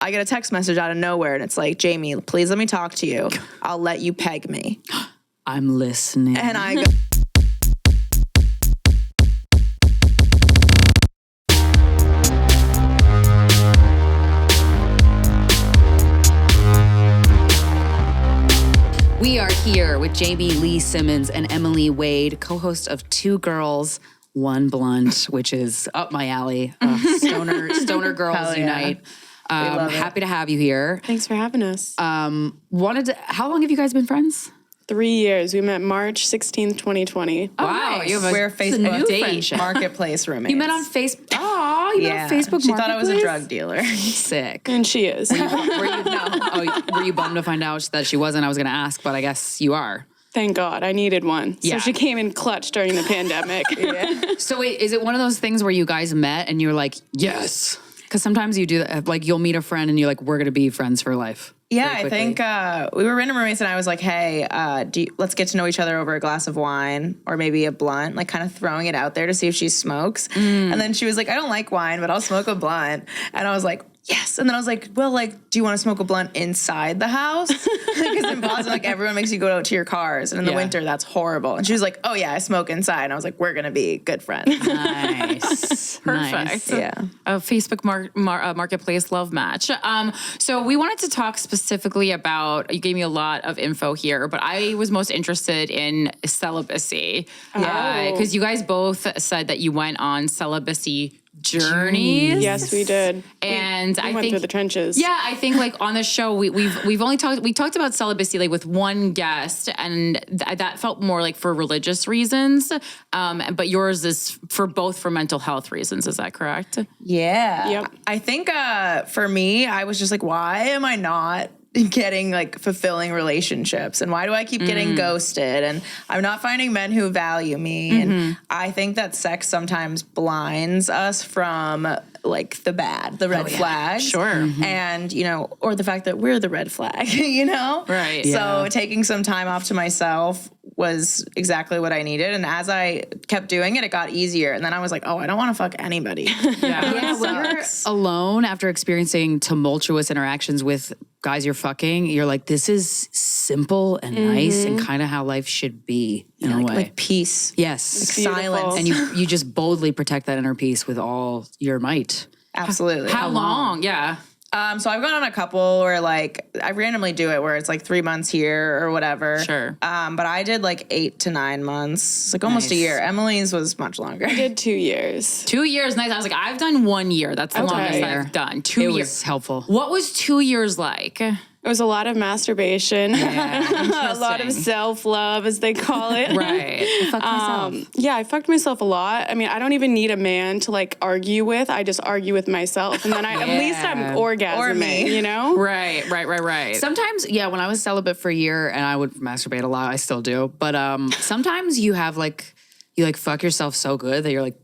I get a text message out of nowhere and it's like, Jamie, please let me talk to you. I'll let you peg me. I'm listening. And I go, We are here with JAIME-LEE Simmons and Emily Wade, co-host of Two Girls, One Blunt, which is up my alley. Stoner Girls Unite. Happy to have you here. Thanks for having us. How long have you guys been friends? 3 years. We met March 16th, 2020. Oh, wow. nice. You have We're Facebook friendship. marketplace roommates. You met on Facebook. Oh, you met on Facebook She thought I was a Marketplace? drug dealer. Sick. And she is. Were you bummed to find out that she wasn't? I was going to ask, but I guess you are. Thank God. I needed one. Yeah. So she came in clutch during the pandemic. So wait, is it one of those things where you guys met and you're like, yes? Because sometimes you do that. Like you'll meet a friend and you're like, we're going to be friends for life. Yeah, I think we were random roommates, and I was like, "Hey, let's get to know each other over a glass of wine or maybe a blunt." Like, kind of throwing it out there to see if she smokes. And then she was like, "I don't like wine, but I'll smoke a blunt." And I was like, "Yes." And then I was like, "Well, like, do you want to smoke a blunt inside the house?" Because in Boston, like, everyone makes you go out to your cars, and in the winter, that's horrible. And she was like, "Oh yeah, I smoke inside." And I was like, "We're gonna be good friends." Nice. Perfect. Nice. Yeah. A Facebook marketplace love match. So we wanted to talk specifically about, you gave me a lot of info here, but I was most interested in celibacy. Because you guys both said that you went on celibacy journeys. Yes, we did. And we I went think through the trenches. Yeah, I think like on the show we've only talked about celibacy like with one guest, and that felt more like for religious reasons. But yours is for mental health reasons. Is that correct? Yeah. Yep. I think for me, I was just like, why am I not getting like fulfilling relationships, and why do I keep getting ghosted, and I'm not finding men who value me? And I think that sex sometimes blinds us from like the red flags. Sure. And, or the fact that we're the red flag, Right. So taking some time off to myself was exactly what I needed. And as I kept doing it, it got easier. And then I was like, oh, I don't want to fuck anybody. Yeah, when you're alone after experiencing tumultuous interactions with guys you're fucking, you're like, this is simple and nice and kind of how life should be in a way. Like peace. Yes. Silence. And you just boldly protect that inner peace with all your might. Absolutely. How long? Yeah. So I've gone on a couple where like I randomly do it where it's like 3 months here or whatever. Sure. But I did like 8 to 9 months, like almost a year. Emily's was much longer. I did 2 years. 2 years. Nice. I was like, I've done 1 year. That's the longest I've done. 2 years. It was helpful. What was 2 years like? It was a lot of masturbation, a lot of self-love, as they call it. Right. I fucked myself. Yeah, I fucked myself a lot. I mean, I don't even need a man to like argue with. I just argue with myself, and then at least I'm orgasming. Or me. Right. Sometimes, when I was celibate for a year and I would masturbate a lot, I still do. But sometimes you have like, you like fuck yourself so good that you're like,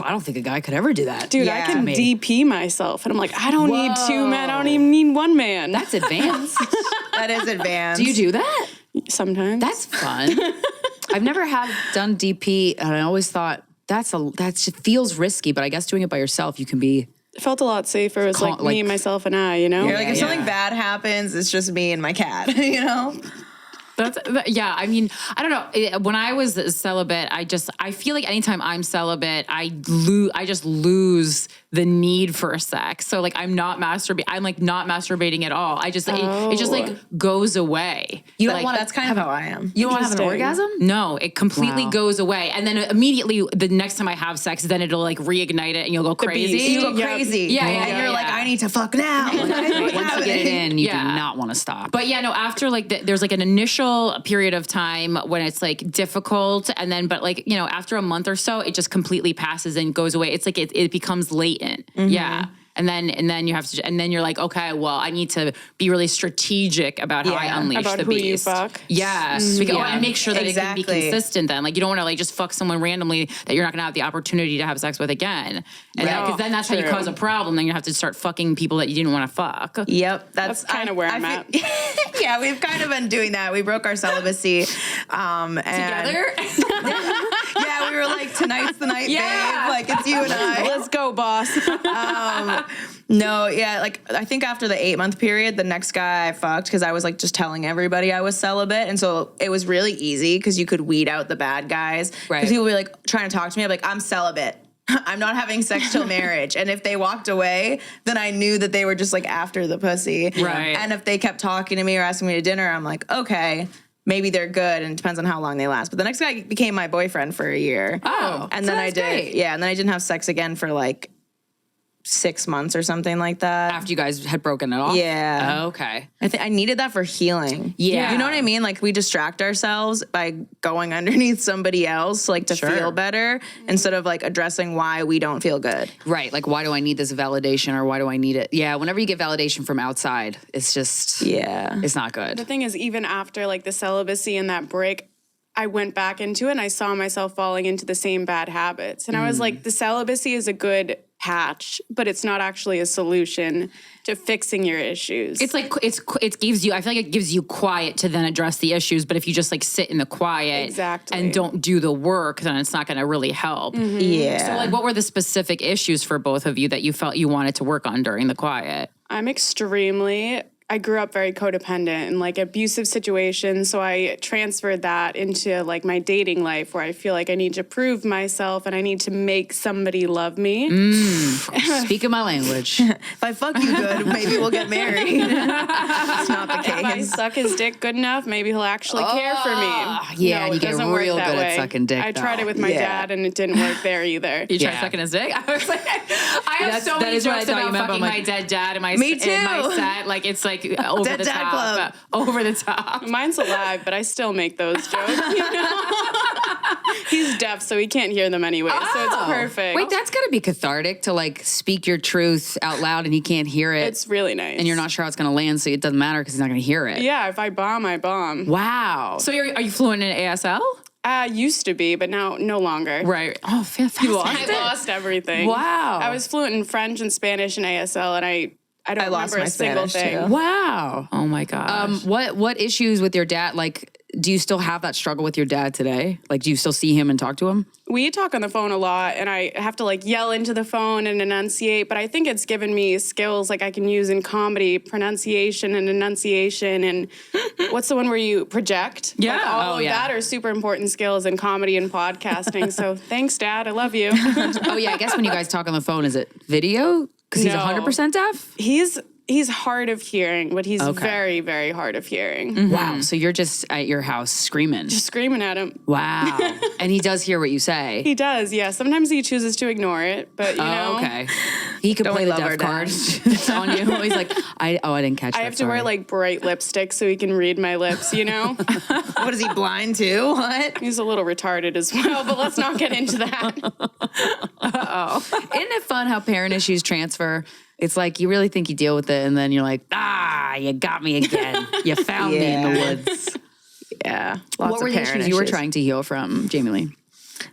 I don't think a guy could ever do that. Dude, I can DP myself. And I'm like, I don't need 2 men. I don't even need 1 man. That's advanced. That is advanced. Do you do that? Sometimes. That's fun. I've never done DP, and I always thought that feels risky, but I guess doing it by yourself, you can be. It felt a lot safer. It was like me, myself, and I, You're like, if something bad happens, it's just me and my cat, I mean, I don't know. When I was celibate, I feel like anytime I'm celibate, I just lose the need for sex. So like I'm not masturbating at all. I just it just like goes away. You don't want that's kind of how I am. You don't want to have an orgasm? No, it completely goes away. And then immediately the next time I have sex, then it'll like reignite it and you'll go crazy. You go crazy. Yeah. And you're like, I need to fuck now. Once you get it in, you do not want to stop. But after like there's like an initial period of time when it's like difficult, and then after a month or so, it just completely passes and goes away. It's like it becomes latent. Yeah. And then you have to, and then you're like, okay, well, I need to be really strategic about how I unleash about the who beast. You fuck. Yes. And make sure that it can be consistent then. Like you don't want to like just fuck someone randomly that you're not going to have the opportunity to have sex with again. And because then that's how you cause a problem. Then you have to start fucking people that you didn't want to fuck. Yep. That's kind of where I'm at. Yeah, we've kind of been doing that. We broke our celibacy. Together? Yeah, we we were like, tonight's the night, babe. Like, it's you and I. Let's go, boss. No, yeah, like I think after the 8-month period, the next guy I fucked, because I was like just telling everybody I was celibate, and so it was really easy because you could weed out the bad guys. Right. Because people would be like trying to talk to me, I'm like, I'm celibate. I'm not having sex till marriage. And if they walked away, then I knew that they were just like after the pussy. Right. And if they kept talking to me or asking me to dinner, I'm like, okay, maybe they're good, and it depends on how long they last. But the next guy became my boyfriend for a year. Oh, and so then that's great. and then I didn't have sex again for like 6 months or something like that. After you guys had broken it off? Yeah. Oh, okay. I think I needed that for healing. Yeah. You know what I mean? Like we distract ourselves by going underneath somebody else, like to feel better, instead of like addressing why we don't feel good. Right. Like, why do I need this validation, or why do I need it? Yeah. Whenever you get validation from outside, it's just, it's not good. The thing is, even after like the celibacy and that break, I went back into it and I saw myself falling into the same bad habits. And I was like, the celibacy is a good patch, but it's not actually a solution to fixing your issues. It's like it gives you. I feel like it gives you quiet to then address the issues. But if you just like sit in the quiet and don't do the work, then it's not going to really help. Yeah. So like, what were the specific issues for both of you that you felt you wanted to work on during the quiet? I grew up very codependent in like abusive situations, so I transferred that into like my dating life, where I feel like I need to prove myself and I need to make somebody love me. Speaking my language. If I fuck you good, maybe we'll get married. It's not the If I case. suck his dick good enough, maybe he'll actually care for me. Yeah, No, and you it get doesn't work real that good at way. sucking dick, I tried though. it with my dad, and it didn't work there either. You tried Yeah. sucking his dick? I was like, I have so that many is what I jokes thought you about meant, but fucking I'm my like- dead dad in my Me in my too. set. Like it's like over Dead the Dad top, Club. over the top. Mine's alive, but I still make those jokes. You know? He's deaf, so he can't hear them anyway. So it's perfect. Wait, that's gotta be cathartic to like speak your truth out loud and he can't hear it. It's really nice. and you're not sure how it's gonna land, so it doesn't matter because he's not gonna hear it. Yeah, if I bomb, I bomb. Wow. So are you fluent in ASL? Used to be, but now no longer. Right. Oh, fantastic. I lost everything. Wow. I was fluent in French and Spanish and ASL, and I don't lost remember my a single Spanish, thing. too. Wow. Oh my gosh. What issues with your dad? Like, do you still have that struggle with your dad today? Like, do you still see him and talk to him? We talk on the phone a lot, and I have to like yell into the phone and enunciate, but I think it's given me skills like I can use in comedy, pronunciation and enunciation, and what's the one where you project? Yeah. Like, all Oh, of yeah. that are super important skills in comedy and podcasting. So thanks, Dad. I love you. Oh yeah, I guess when you guys talk on the phone, is it video? Because he's No. 100% deaf? He's hard of hearing, but he's very, very hard of hearing. Wow. So you're just at your house screaming. Just screaming at him. Wow. And he does hear what you say. He does, yeah. Sometimes he chooses to ignore it, but you know. Oh, okay. He could Don't play we the love deaf our card dads? on you. He's like, I didn't catch that. I have to wear sorry. like bright lipstick so he can read my lips, you know? What is he, blind too? What? He's a little retarded as well, but let's not get into that. Isn't it fun how parent issues transfer? It's like you really think you deal with it, and then you're like, you got me again. You found me in the woods. Yeah. Lots What were of the parent issues you were trying to heal from, Jamie-Lee?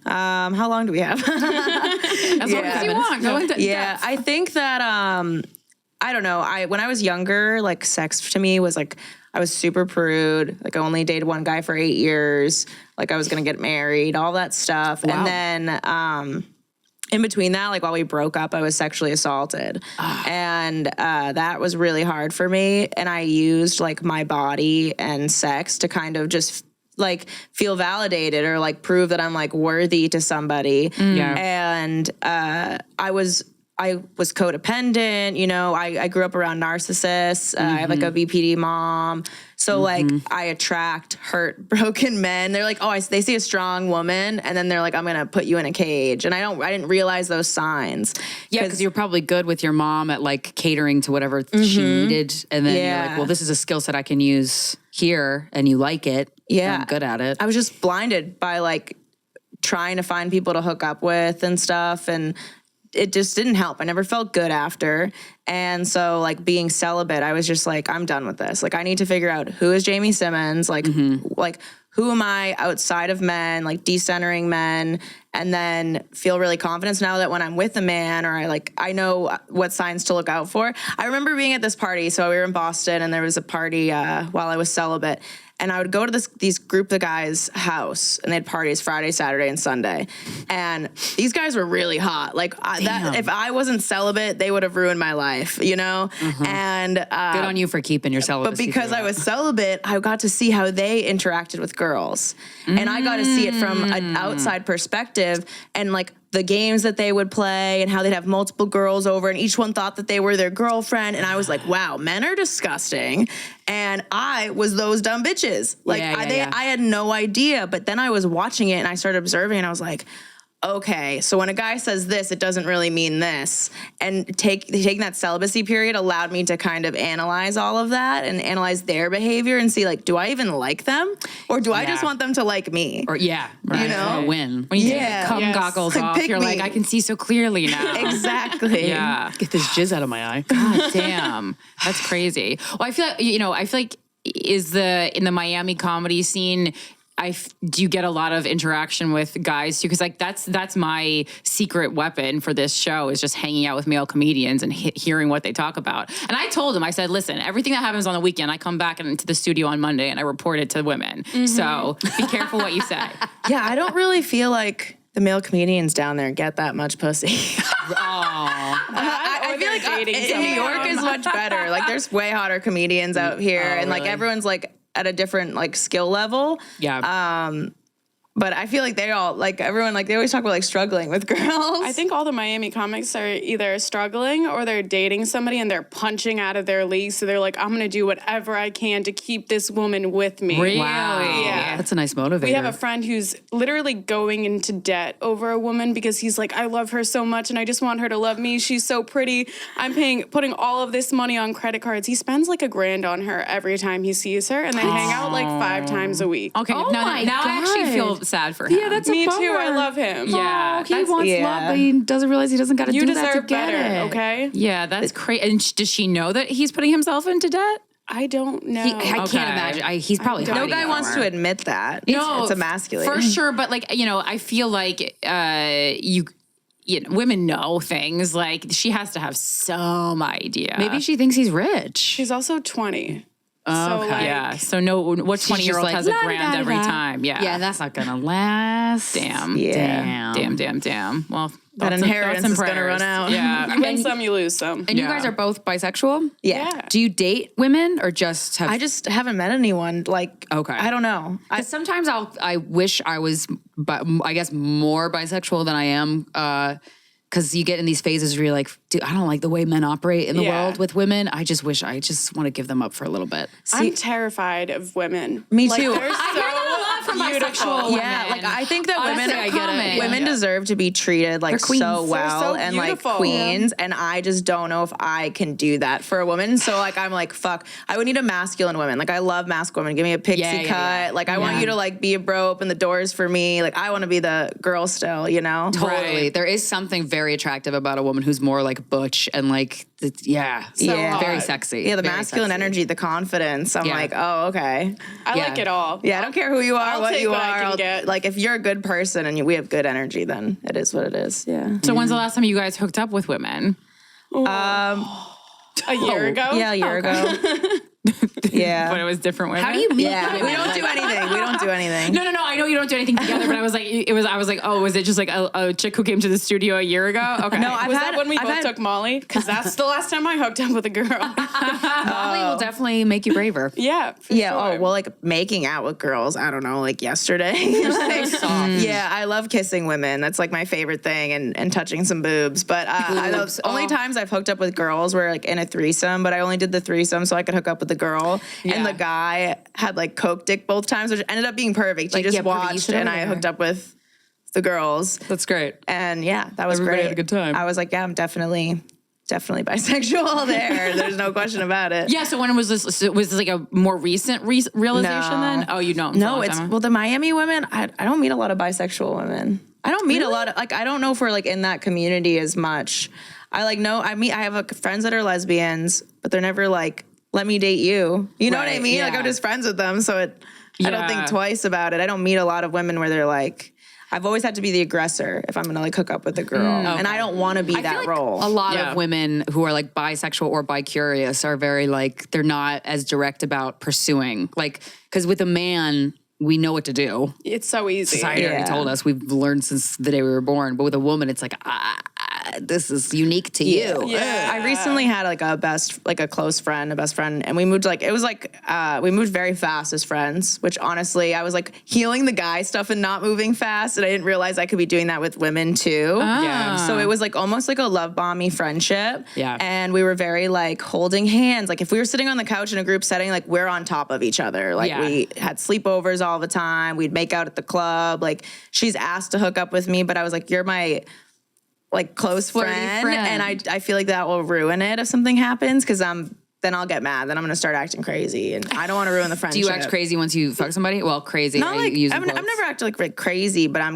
How long do we have? As long as you want. Go into Yeah, depth. I think that I don't know. When I was younger, like sex to me was like I was super prude. Like I only dated one guy for 8 years. Like I was gonna get married, all that stuff. Wow. And then in between that, like while we broke up, I was sexually assaulted. And that was really hard for me. And I used like my body and sex to kind of just like feel validated or like prove that I'm like worthy to somebody. Yeah. And I was codependent, you know, I grew up around narcissists. I have like a BPD mom. So like I attract hurt, broken men. They're like, they see a strong woman and then they're like, I'm going to put you in a cage. And I didn't realize those signs. Yeah, because you're probably good with your mom at like catering to whatever she needed. And then you're like, well, this is a skill set I can use here and you like it. Yeah. I'm good at it. I was just blinded by like trying to find people to hook up with and stuff. And it just didn't help. I never felt good after. And so like being celibate, I was just like, I'm done with this. Like I need to figure out who is Jamie Simmons, like who am I outside of men, like decentering men, and then feel really confident. So now that when I'm with a man or I know what signs to look out for. I remember being at this party. So we were in Boston and there was a party while I was celibate. And I would go to these group of guys' house, and they had parties Friday, Saturday, and Sunday. And these guys were really hot. Like if I wasn't celibate, they would have ruined my life, you know. And Good on you for keeping your celibacy. but because I was celibate, I got to see how they interacted with girls, and I got to see it from an outside perspective, and like the games that they would play and how they'd have multiple girls over and each one thought that they were their girlfriend. And I was like, wow, men are disgusting. And I was those dumb bitches. Like I had no idea. But then I was watching it and I started observing and I was like, okay, so when a guy says this, it doesn't really mean this. And taking that celibacy period allowed me to kind of analyze all of that and analyze their behavior and see, like, do I even like them? Or do I just want them to like me? Or right. You know? Win. When you take the cum goggles Like, off, pick you're me. like, I can see so clearly now. Exactly. Yeah. Get this jizz out of my eye. God damn. That's crazy. Well, I feel like in the Miami comedy scene, do you get a lot of interaction with guys too? Because like that's my secret weapon for this show is just hanging out with male comedians and hearing what they talk about. And I told him, I said, listen, everything that happens on the weekend, I come back into the studio on Monday and I report it to women. So be careful what you say. Yeah, I don't really feel like the male comedians down there get that much pussy. I feel like in New York is much better. Like there's way hotter comedians out here, and like everyone's like at a different like skill level. Yeah. But I feel like they all, like everyone, like they always talk about like struggling with girls. I think all the Miami comics are either struggling or they're dating somebody and they're punching out of their league. So they're like, I'm going to do whatever I can to keep this woman with me. Really? Wow. Yeah. That's a nice motivator. We have a friend who's literally going into debt over a woman because he's like, I love her so much and I just want her to love me. She's so pretty. I'm putting all of this money on credit cards. He spends like $1,000 on her every time he sees her and they hang out like 5 times a week. Okay, Oh now my I actually God. feel sad for him. Yeah, that's Me a bummer. too. I love him. Yeah, He wants love, but he doesn't realize he doesn't got to You do that to deserve get better, it. okay? Yeah, that's crazy. And does she know that he's putting himself into debt? I don't know. I can't imagine. He's probably no guy wants to admit that. It's emasculating. For sure, but like, I feel like women know things. Like she has to have some idea. Maybe she thinks he's rich. She's also 20. So Okay. like, Yeah. So what 20-year-old has a grand every time? Yeah. Yeah, that's not gonna last. Damn. Yeah. Damn. Well, That inheritance is going to run out. Yeah. you win some, you lose some. And you guys are both bisexual? Yeah. Do you date women or just have? I just haven't met anyone. Like, Okay. I don't know. Sometimes I wish I was, I guess, more bisexual than I am. Because you get in these phases where you're like, dude, I don't like the way men operate in the world with women. I just wish I just want to give them up for a little bit. I'm terrified of women. Me Like, too. they're I hear that a lot from bisexual women. Yeah, like I think that Honestly, I get it. women deserve to be treated like queens. so well so and like beautiful. queens, and I just don't know if I can do that for a woman. So like I'm like, fuck, I would need a masculine woman. Like I love masculine women. Give me a pixie cut. Like I want you to like be a bro, open the doors for me. Like I want to be the girl still, you know? Totally. There is something very attractive about a woman who's more like butch and like, very sexy. Yeah, the Very masculine sexy. energy, the confidence. I'm Yeah. like, oh, okay. I like it all. Yeah, I don't care who you are, I'll what take you what I are. can get. Like if you're a good person and we have good energy, then it is what it is. Yeah. So when's the last time you guys hooked up with women? A year ago? Yeah, a year ago. Yeah. But it was different women? How do you meet Yeah, women? we don't do anything. We don't do anything. No. I know you don't do anything together, but I was like, oh, was it just like a chick who came to the studio a year ago? Okay. No, Was that when we both took Molly? Because that's the last time I hooked up with a girl. Molly will definitely make you braver. Yeah. For Yeah. Sure. Oh, well, like making out with girls. I don't know, like yesterday. Yeah, I love kissing women. That's like my favorite thing, and touching some boobs. But I love only times I've hooked up with girls were like in a threesome. But I only did the threesome so I could hook up with the girl. And the guy had like coke dick both times, which ended up being perfect. He just perfect. You watched, should and over I there. hooked up with the girls. That's great. And yeah, that was Everybody great. had a good time. I was like, yeah, I'm definitely bisexual there. There's no question about it. Yeah, so when was this? Was this like a more recent realization then? Oh, you don't? No, it's well, the Miami women. I don't meet a lot of bisexual women. I don't meet a lot of I don't know if we're like in that community as much. I have friends that are lesbians, but they're never like, let me date you. You know what I Right, mean? Like yeah. I'm just friends with them, so I don't think Yeah. twice about it. I don't meet a lot of women where they're like, I've always had to be the aggressor if I'm gonna like hook up with a girl, and I don't want to be that role. A lot of women who are like bisexual or bi-curious are very like, they're not as direct about pursuing. Like, because with a man, we know what to do. It's so easy. Society already told us. We've learned since the day we were born. But with a woman, it's like, this is unique to you. Yeah. I recently had like a best friend, and we moved we moved very fast as friends, which honestly, I was like healing the guy stuff and not moving fast, and I didn't realize I could be doing that with women too. Yeah. So it was like almost like a love bomby friendship. Yeah. And we were very like holding hands. Like if we were sitting on the couch in a group setting, like we're on top of each other. Like we had sleepovers all the time. We'd make out at the club. Like she's asked to hook up with me, but I was like, you're my like close friend. And I feel like that will ruin it if something happens, because then I'll get mad. Then I'm gonna start acting crazy, and I don't want to ruin the friendship. Do you act crazy once you fuck somebody? Well, crazy. Not like I've never acted like crazy, but I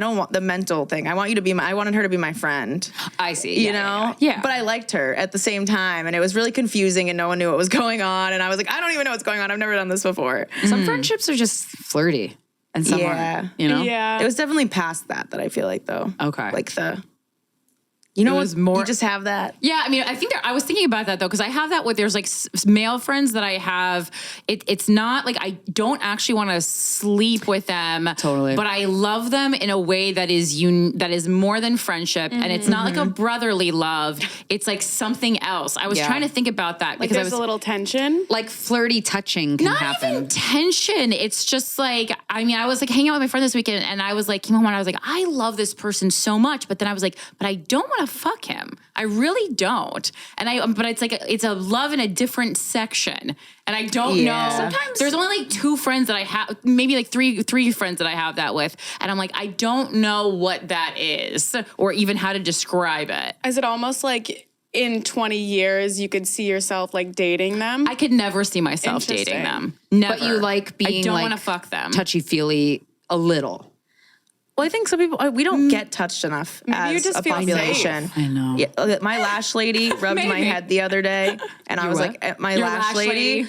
don't want the mental thing. I wanted her to be my friend. I see. You know? Yeah. But I liked her at the same time, and it was really confusing, and no one knew what was going on. And I was like, I don't even know what's going on. I've never done this before. Some friendships are just flirty, and some aren't. You know? Yeah. It was definitely past that I feel like though. Okay. Like you know, was more. You just have that. Yeah, I mean, I think I was thinking about that though, because I have that with there's like male friends that I have. It's not like I don't actually want to sleep with them. Totally. But I love them in a way that is more than friendship, and it's not like a brotherly love. It's like something else. I was trying to think about that Like because there's a little tension. Like flirty touching can not happen. even tension. It's just like, I mean, I was like hanging out with my friend this weekend, and I was like, came home and I was like, I love this person so much, but then I was like, but I don't want to fuck him. I really don't. But it's like it's a love in a different section, and I don't know. Sometimes there's only like two friends that I have, maybe like three friends that I have that with, and I'm like, I don't know what that is or even how to describe it. Is it almost like in 20 years you could see yourself like dating them? I could never see myself dating them. Never. But you like being I don't like want to fuck them. touchy-feely a little. Well, I think some people, we don't get touched enough as you just a feel population. safe. I know. Yeah, my lash lady rubbed my head the other day, and I was what? like, my Your lash lash lady,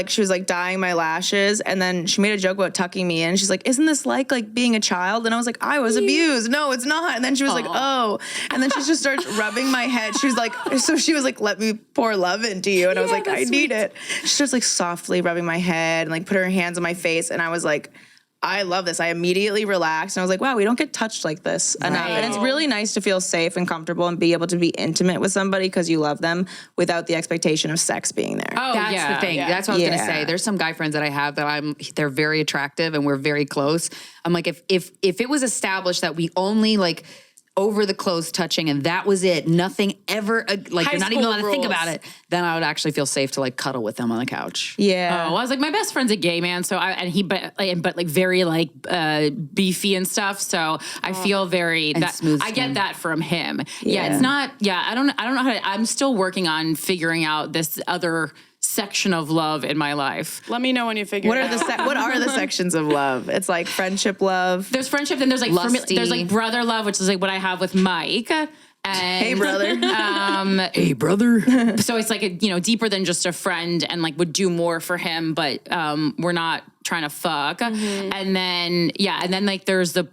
she was like dyeing my lashes, and then she made a joke about tucking me in. She's like, isn't this like being a child? And I was like, I was abused. No, it's not. And then she was like, oh. And then she just starts rubbing my head. She was like, let me pour love into you. And I was like, I need it. She starts like softly rubbing my head and like put her hands on my face. And I was like, I love this. I immediately relaxed, and I was like, wow, we don't get touched like this enough. And it's really nice to feel safe and comfortable and be able to be intimate with somebody because you love them without the expectation of sex being there. Oh, That's the thing. Yeah. That's what I was gonna say. There's some guy friends that I have that they're very attractive and we're very close. I'm like, if it was established that we only like over the clothes touching and that was it, nothing ever like you're not even allowed to think about it, then I would actually feel safe to like cuddle with them on the couch. Yeah. Oh, well, I was like, my best friend's a gay man, so but like very like beefy and stuff. So I feel very smooth I get skin. that from him. Yeah, it's not. Yeah, I don't know how to. I'm still working on figuring out this other section of love in my life. Let me know when you figure What it are out. what are the sections of love? It's like friendship love. There's friendship, then there's like for me, Lusty. there's like brother love, which is like what I have with Mike. And, Hey, brother. Hey, brother. So it's like deeper than just a friend, and like would do more for him, but we're not trying to fuck. And then like there's the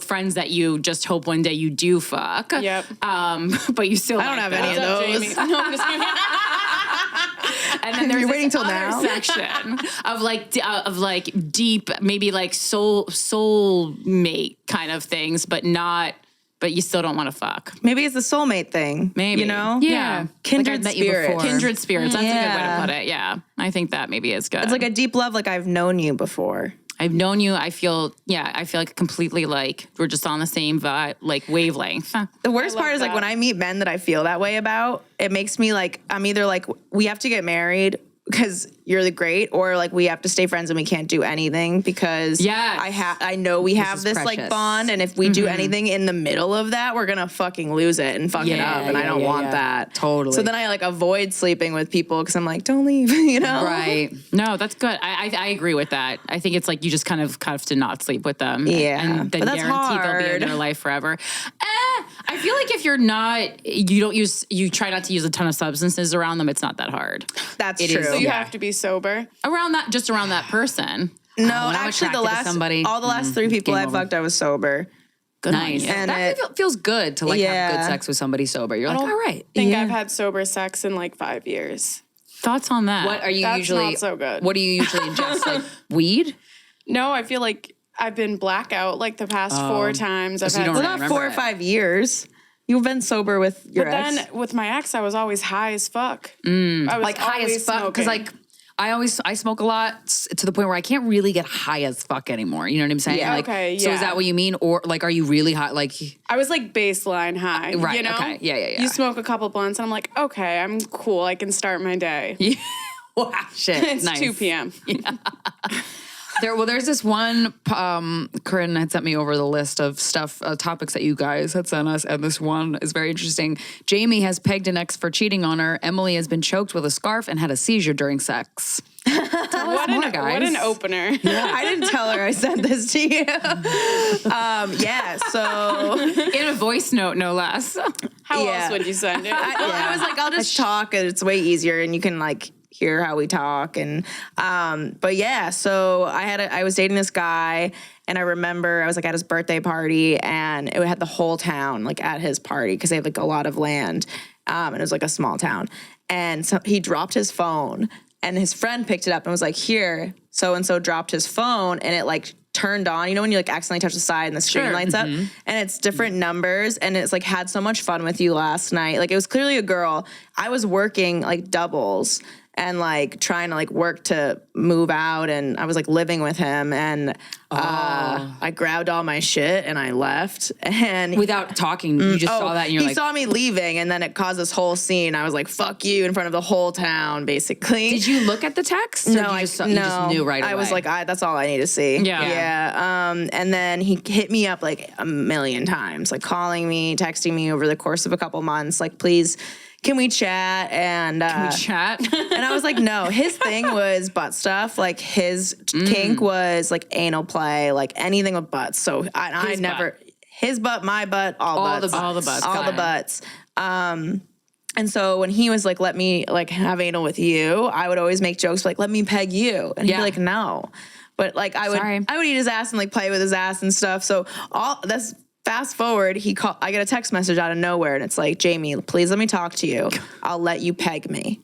friends that you just hope one day you do fuck. Yep. But you still I don't have any of What's up, those. Jamie? No, I'm just kidding. And then there's You're waiting till other now? section of like deep, maybe like soulmate kind of things, but you still don't want to fuck. Maybe it's the soulmate thing. Maybe. You know? Yeah. Kindred Like I've met you spirits. before. Kindred spirits. That's a good way Yeah. to put it. Yeah. I think that maybe is good. It's like a deep love, like I've known you before. I've known you. I feel like completely like we're just on the same like wavelength. The worst love part is like that. when I meet men that I feel that way about, it makes me like, I'm either like, we have to get married because you're the great, or like we have to stay friends and we can't do anything because Yes. I know we have is this like precious. bond, and if we do anything in the middle of that, we're gonna fucking lose it and fuck it Yeah, up, and I don't yeah, want yeah. that. Totally. So then I like avoid sleeping with people because I'm like, don't leave, you know? Right. No, that's good. I agree with that. I think it's like you just kind of have to not sleep with them. Yeah. And then But that's guarantee they'll be in hard. your life forever. I feel like if you try not to use a ton of substances around them, it's not that hard. That's It true. is, So you have to be sober. Around that person. No, when I'm actually, attracted to somebody, all the last 3 people game I over. fucked, I was sober. Good nice. And that feels good to like have good sex with somebody sober. You're like, all right. I think I've had sober sex in like 5 years. Thoughts on that? What are you That's usually? not so good. What do you usually ingest? Like weed? No, I feel like I've been blackout like the past 4 times. I've so you had don't Well, remember not 4 or it. 5 years. You've been sober with your But ex. then with my ex, I was always high as fuck. I was Like high always as fuck because smoking. like I smoke a lot to the point where I can't really get high as fuck anymore. You know what I'm saying? Yeah. Like, Okay, So is yeah. that what you mean, or like are you really high? Like I was like baseline high. Right, You know? okay. Yeah. You smoke a couple blunts, and I'm like, okay, I'm cool. I can start my day. wow, shit, It's nice. 2 p.m. There's this one. Corinne had sent me over the list of stuff, topics that you guys had sent us, and this one is very interesting. Jamie has pegged an ex for cheating on her. Emily has been choked with a scarf and had a seizure during sex. What an opener. I didn't tell her I sent this to you. So in a voice note, no less. How Yeah. else would you send it? I was like, I'll just talk. It's way easier, and you can like hear how we talk. And but yeah, so I was dating this guy, and I remember I was like at his birthday party, and it had the whole town like at his party because they have like a lot of land, and it was like a small town. And so he dropped his phone, and his friend picked it up and was like, "Here, so and so dropped his phone," and it like turned on. You know when you like accidentally touch the side and the screen lights up, and it's different numbers, and it's like had so much fun with you last night. Like it was clearly a girl. I was working like doubles and like trying to like work to move out, and I was like living with him, and I grabbed all my shit and I left. And Without talking, you just saw that and you're he like, saw me leaving, and then it caused this whole scene. I was like, "Fuck you!" in front of the whole town, basically. did you look at the text? Or No, you just knew right away. I was like, that's all I need to see. Yeah. And then he hit me up like a million times, like calling me, texting me over the course of a couple months, like, please, can we chat? And Chat. and I was like, no. His thing was butt stuff. Like his kink was like anal play, like anything with butts. So I never his butt, my butt, all butts. All the butts. All Got the it. butts. And so when he was like, let me like have anal with you, I would always make jokes like, let me peg you. And he'd be like, no. But like I would eat his ass and like play with his ass and stuff. So all that's fast forward, I get a text message out of nowhere, and it's like, Jamie, please let me talk to you. I'll let you peg me.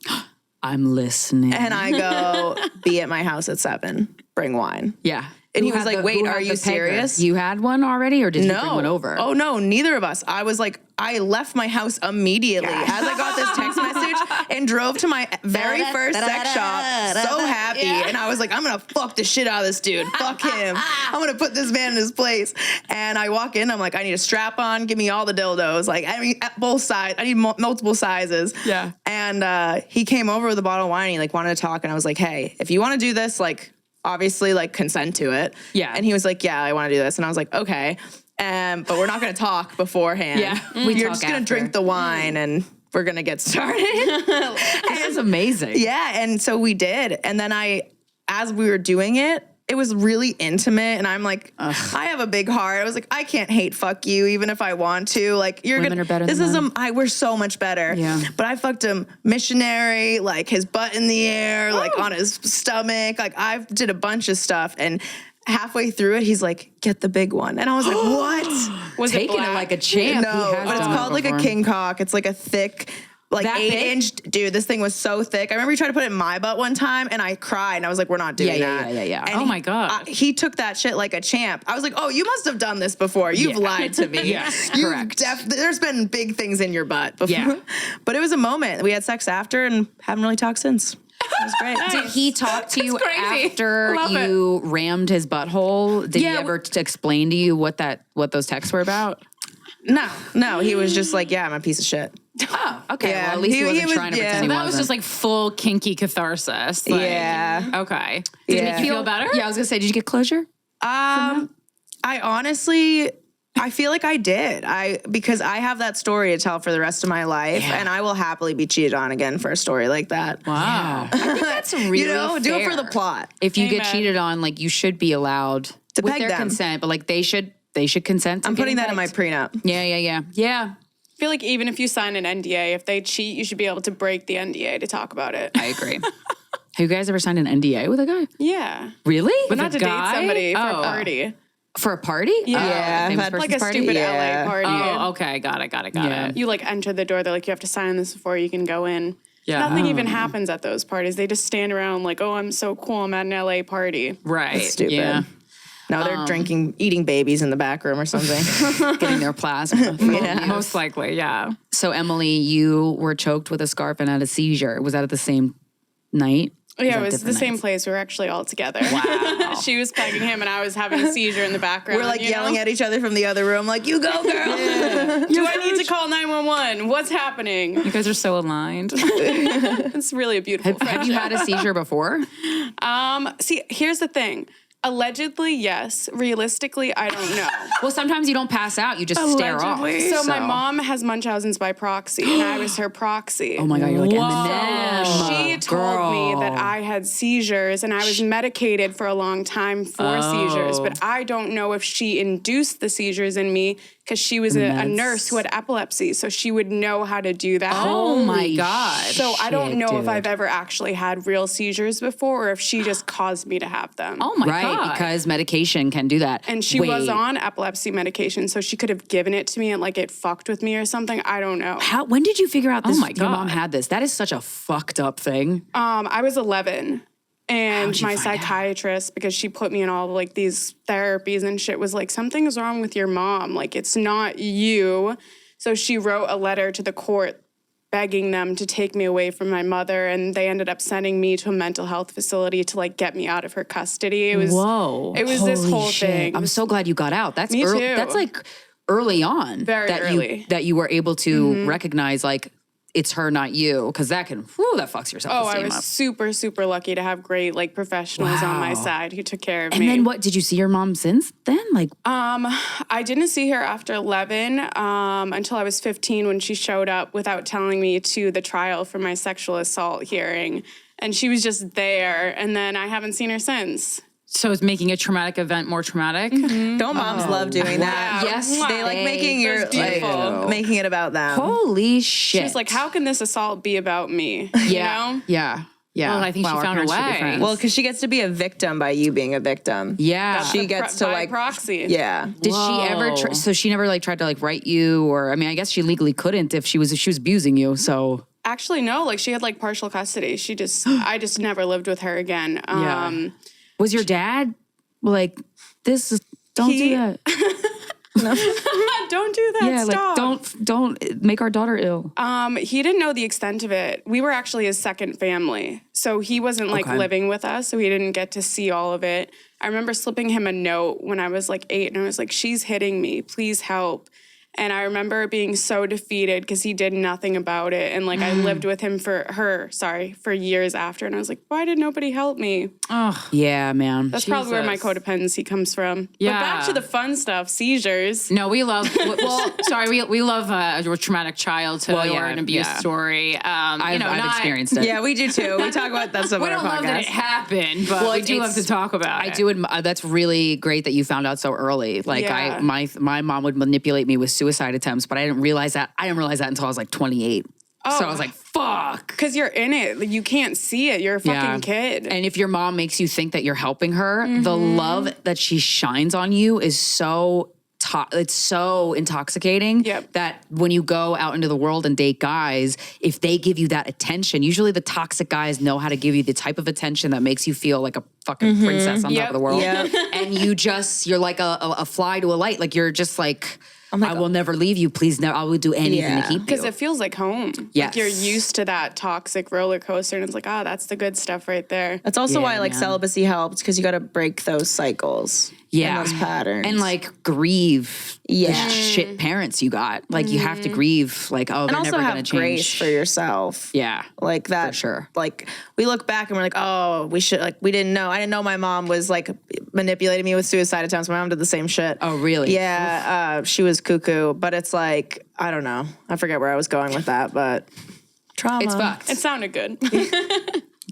I'm listening. And I go, be at my house at 7. Bring wine. Yeah. And he Who was had like, wait, who are had you the pegger? serious? You had one already, or did you bring one over? Oh, no, neither of us. I was like, I left my house immediately as I got this text message and drove to my very first sex shop, so happy. And I was like, I'm going to fuck the shit out of this dude. Fuck him. I'm going to put this man in his place. And I walk in, I'm like, I need a strap on. Give me all the dildos. Like, I mean, at both sides. I need multiple sizes. Yeah. And he came over with a bottle of wine. And he like wanted to talk. And I was like, hey, if you want to do this, like, obviously like consent to it. Yeah. And he was like, yeah, I want to do this. And I was like, okay. But we're not going to talk beforehand. Yeah. You're just going to drink the wine and we're going to get started. This is amazing. Yeah. And so we did. And then as we were doing it, it was really intimate, and I'm like, I have a big heart. I was like, I can't hate fuck you, even if I want to. Like, Women are better This than is men. we're so much better. Yeah. But I fucked him missionary, like his butt in the air, like on his stomach. Like I did a bunch of stuff, and halfway through it, he's like, get the big one, and I was like, what? Was Taking it like a champ. No, He has but it's done it called like a before. king cock. It's like a thick, like That 8-inch. Dude, this thing was so thick. I remember he tried to put it in my butt one time, and I cried, and I was like, we're not doing that. Yeah. And Oh my God. he took that shit like a champ. I was like, oh, you must have done this before. You've lied to me. Yes, You've correct. There's been big things in your butt before. Yeah. But it was a moment. We had sex after and haven't really talked since. It was great. Did he talk to you crazy. after Love you rammed his butthole? Did he Yeah, ever explain to you what those texts were about? No. He was just like, yeah, I'm a piece of shit. Oh, okay. Yeah. Well, at least he wasn't was- trying to yeah. pretend he That was wasn't. just like full kinky catharsis. Like, Yeah. Okay. Did it make you feel better? Yeah, I was gonna say, did you get closure? I honestly, I feel like I did. Because I have that story to tell for the rest of my life, and I will happily be cheated on again for a story like that. Wow. I think that's really do it for the fair. plot. If you get Amen. cheated on, like you should be allowed To with peg their them. consent, but like they should consent. To I'm putting getting that in my pegged. prenup. Yeah. I feel like even if you sign an NDA, if they cheat, you should be able to break the NDA to talk about it. I agree. Have you guys ever signed an NDA with a guy? Yeah. Really? But not to date guy? somebody for a party. For a party? Yeah, famous I've had person's Like a party? stupid Yeah. LA party. Oh, okay. Got it. Yeah. You like enter the door. They're like, you have to sign this before you can go in. Yeah. Nothing even happens at those parties. They just stand around like, oh, I'm so cool. I'm at an LA party. Right. Stupid. Yeah. No, they're eating babies in the back room or something. Getting their plasma. Most likely, yeah. So, Emily, you were choked with a scarf and had a seizure. Was that at the same night? Yeah, it was the same place. We were actually all together. Wow. She was pegging him and I was having a seizure in the background. We're like yelling at each other from the other room, like, you go, girl. Do I need to call 911? What's happening? You guys are so aligned. It's really a beautiful Have you had a seizure before? See, here's the thing. Allegedly, yes. Realistically, I don't know. Well, sometimes you don't pass out. You just stare off. So my mom has Munchausen's by proxy, and I was her proxy. Oh my God, you're like Eminem. She told me that I had seizures, and I was medicated for a long time for seizures, but I don't know if she induced the seizures in me because she was a nurse who had epilepsy, so she would know how to do that. Oh my God. So I don't know if dude. I've ever actually had real seizures before or if she just caused me to have them. Oh my Right, God. because medication can do that. And she was on epilepsy medication, so she could have given it to me and like it fucked with me or something. I don't know. When did you figure out this? my Your mom God. had this. That is such a fucked up thing. I was 11. And you my find out? psychiatrist, because she put me in all like these therapies and shit, was like, something's wrong with your mom. Like, it's not you. So she wrote a letter to the court begging them to take me away from my mother. And they ended up sending me to a mental health facility to like get me out of her custody. It was, it was this Holy whole shit. thing. I'm so glad you got out. That's Me early, too. That's like early on. Very early. That you were able to recognize like it's her, not you, because that can, that fucks your Oh, self-esteem I was up. super, super lucky to have great like professionals on my side who took care of And me. then what, did you see your mom since then? Like, I didn't see her after 11 until I was 15 when she showed up without telling me to the trial for my sexual assault hearing. And she was just there. And then I haven't seen her since. So it's making a traumatic event more traumatic? Don't moms love doing that? Wow. yes, Mwah. They like making It was beautiful. making it about them. holy shit. She was like, how can this assault be about me? yeah, You know? yeah. Well, I think she our found a parents should be way. friends. Well, because she gets to be a victim by you being a victim. yeah. She gets to by like proxy. Yeah. Did she ever? So she never like tried to like write you, or I mean, I guess she legally couldn't if she was abusing you. So Actually, no. Like she had like partial custody. I just never lived with her again. Was your dad like this? Don't do that. Don't do that. Yeah, Stop. like don't make our daughter ill. He didn't know the extent of it. We were actually his second family. So he wasn't like living with us, so he didn't get to see all of it. I remember slipping him a note when I was like 8 and I was like, she's hitting me, please help. And I remember being so defeated because he did nothing about it. And like I lived with him for years after. And I was like, why did nobody help me? Yeah, man. That's probably where my Jesus. codependency comes from. Yeah. But back to the fun stuff, seizures. No, we love. We love a traumatic childhood Well, yeah, or an abuse yeah. story. I've experienced it. Yeah, we do too. We talk about that stuff We on our don't love that it podcast. happened, but we do love to talk about it. I do. That's really great that you found out so early. Like Yeah. my mom would manipulate me with suicide attempts, but I didn't realize that. I didn't realize that until I was like 28. So I was like, fuck. Because you're in it. Like, you can't see it. You're a fucking kid. And if your mom makes you think that you're helping her, the love that she shines on you is so it's so intoxicating that when you go out into the world and date guys, if they give you that attention, usually the toxic guys know how to give you the type of attention that makes you feel like a fucking princess on top of the world. And you're like a fly to a light. Like you're just like, I will never leave you. Please, never. I will do anything to keep you. Because it feels like home. Yes. Like you're used to that toxic roller coaster, and it's like, that's the good stuff right there. That's also why like man. celibacy helps because you got to break those cycles. Yeah. And those patterns. And like grieve the shit parents you got. Like you have to grieve like, oh, and they're also never have going to change. grace for yourself. Yeah. Like that. For sure. Like we look back and we're like, oh, we should like, we didn't know. I didn't know my mom was like manipulating me with suicide attempts. My mom did the same shit. Oh, really? Yeah. She was cuckoo, but it's like, I don't know. I forget where I was going with that, but trauma. It's fucked. It sounded good.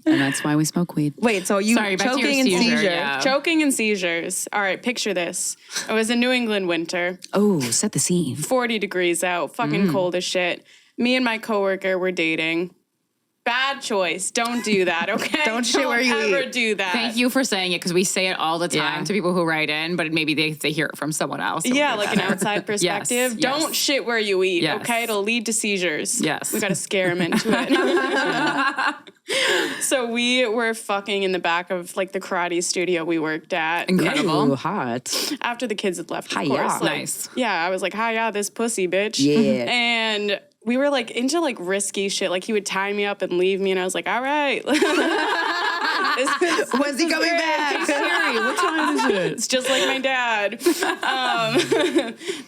And that's why we smoke weed. Wait, so you Sorry, back to your choking and seizure, seizure. yeah. Choking and seizures. All right, picture this. It was a New England winter, Oh, set the scene. 40 degrees out, fucking cold as shit. Me and my coworker were dating. Bad choice. Don't do that, okay? Don't shit where you ever eat. do that. Thank you for saying it because we say it all the time to people who write in, but maybe they hear it from someone else. Yeah, like an outside perspective. Don't shit where you eat, okay? It'll lead to seizures. Yes. We got to scare them into it. So we were fucking in the back of like the karate studio we worked at. Incredible. Ooh, hot. After the kids had left, of Hi-ya. course. Like, Nice. Yeah, I was like, hi, this pussy, bitch. Yeah. And we were like into like risky shit. Like he would tie me up and leave me, and I was like, all right. When's he coming back? What time is it? It's just like my dad.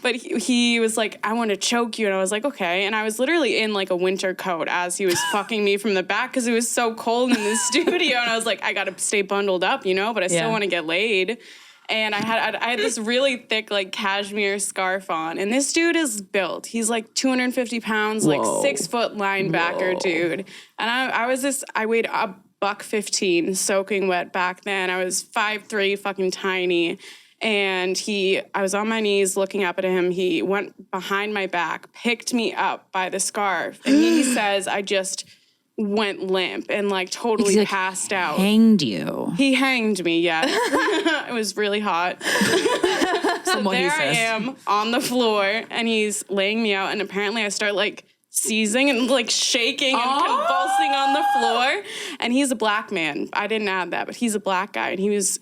But he was like, I want to choke you. And I was like, okay. And I was literally in like a winter coat as he was fucking me from the back because it was so cold in the studio. And I was like, I got to stay bundled up, but I still want to get laid. And I had this really thick like cashmere scarf on. And this dude is built. He's like 250 pounds, like 6 foot linebacker dude. And I weighed $115 soaking wet back then. I was 5'3", fucking tiny. And I was on my knees looking up at him. He went behind my back, picked me up by the scarf. And he says, I just went limp and like totally passed out. Hanged you. He hanged me, yeah. It was really hot. So there I am on the floor and he's laying me out and apparently I start like seizing and like shaking and convulsing on the floor. And he's a black man. I didn't add that, but he's a black guy. And he was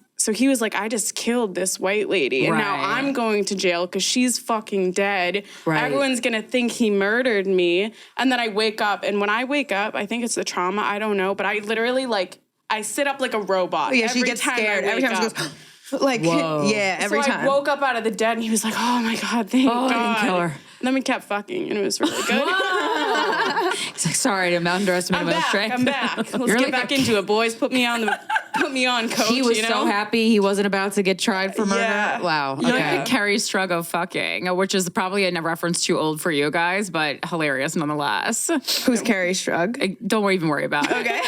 like, I just killed this white lady. And now I'm going to jail because she's fucking dead. Right. Everyone's going to think he murdered me. And then I wake up. And when I wake up, I think it's the trauma. I don't know. But I literally I sit up like a robot. Yeah, she gets scared. Every time she goes, every time. I woke up out of the dead and he was like, oh my God, thank God. I didn't kill her. And then we kept fucking and it was really good. He's like, sorry to underestimate my strength. I'm back. Let's get back into it, boys. Put me on, coach. He was so happy he wasn't about to get tried for murder. Yeah. Wow. You look at Carrie Struggle fucking, which is probably a reference too old for you guys, but hilarious nonetheless. Who's Carrie Strug? Don't even worry about it. Okay.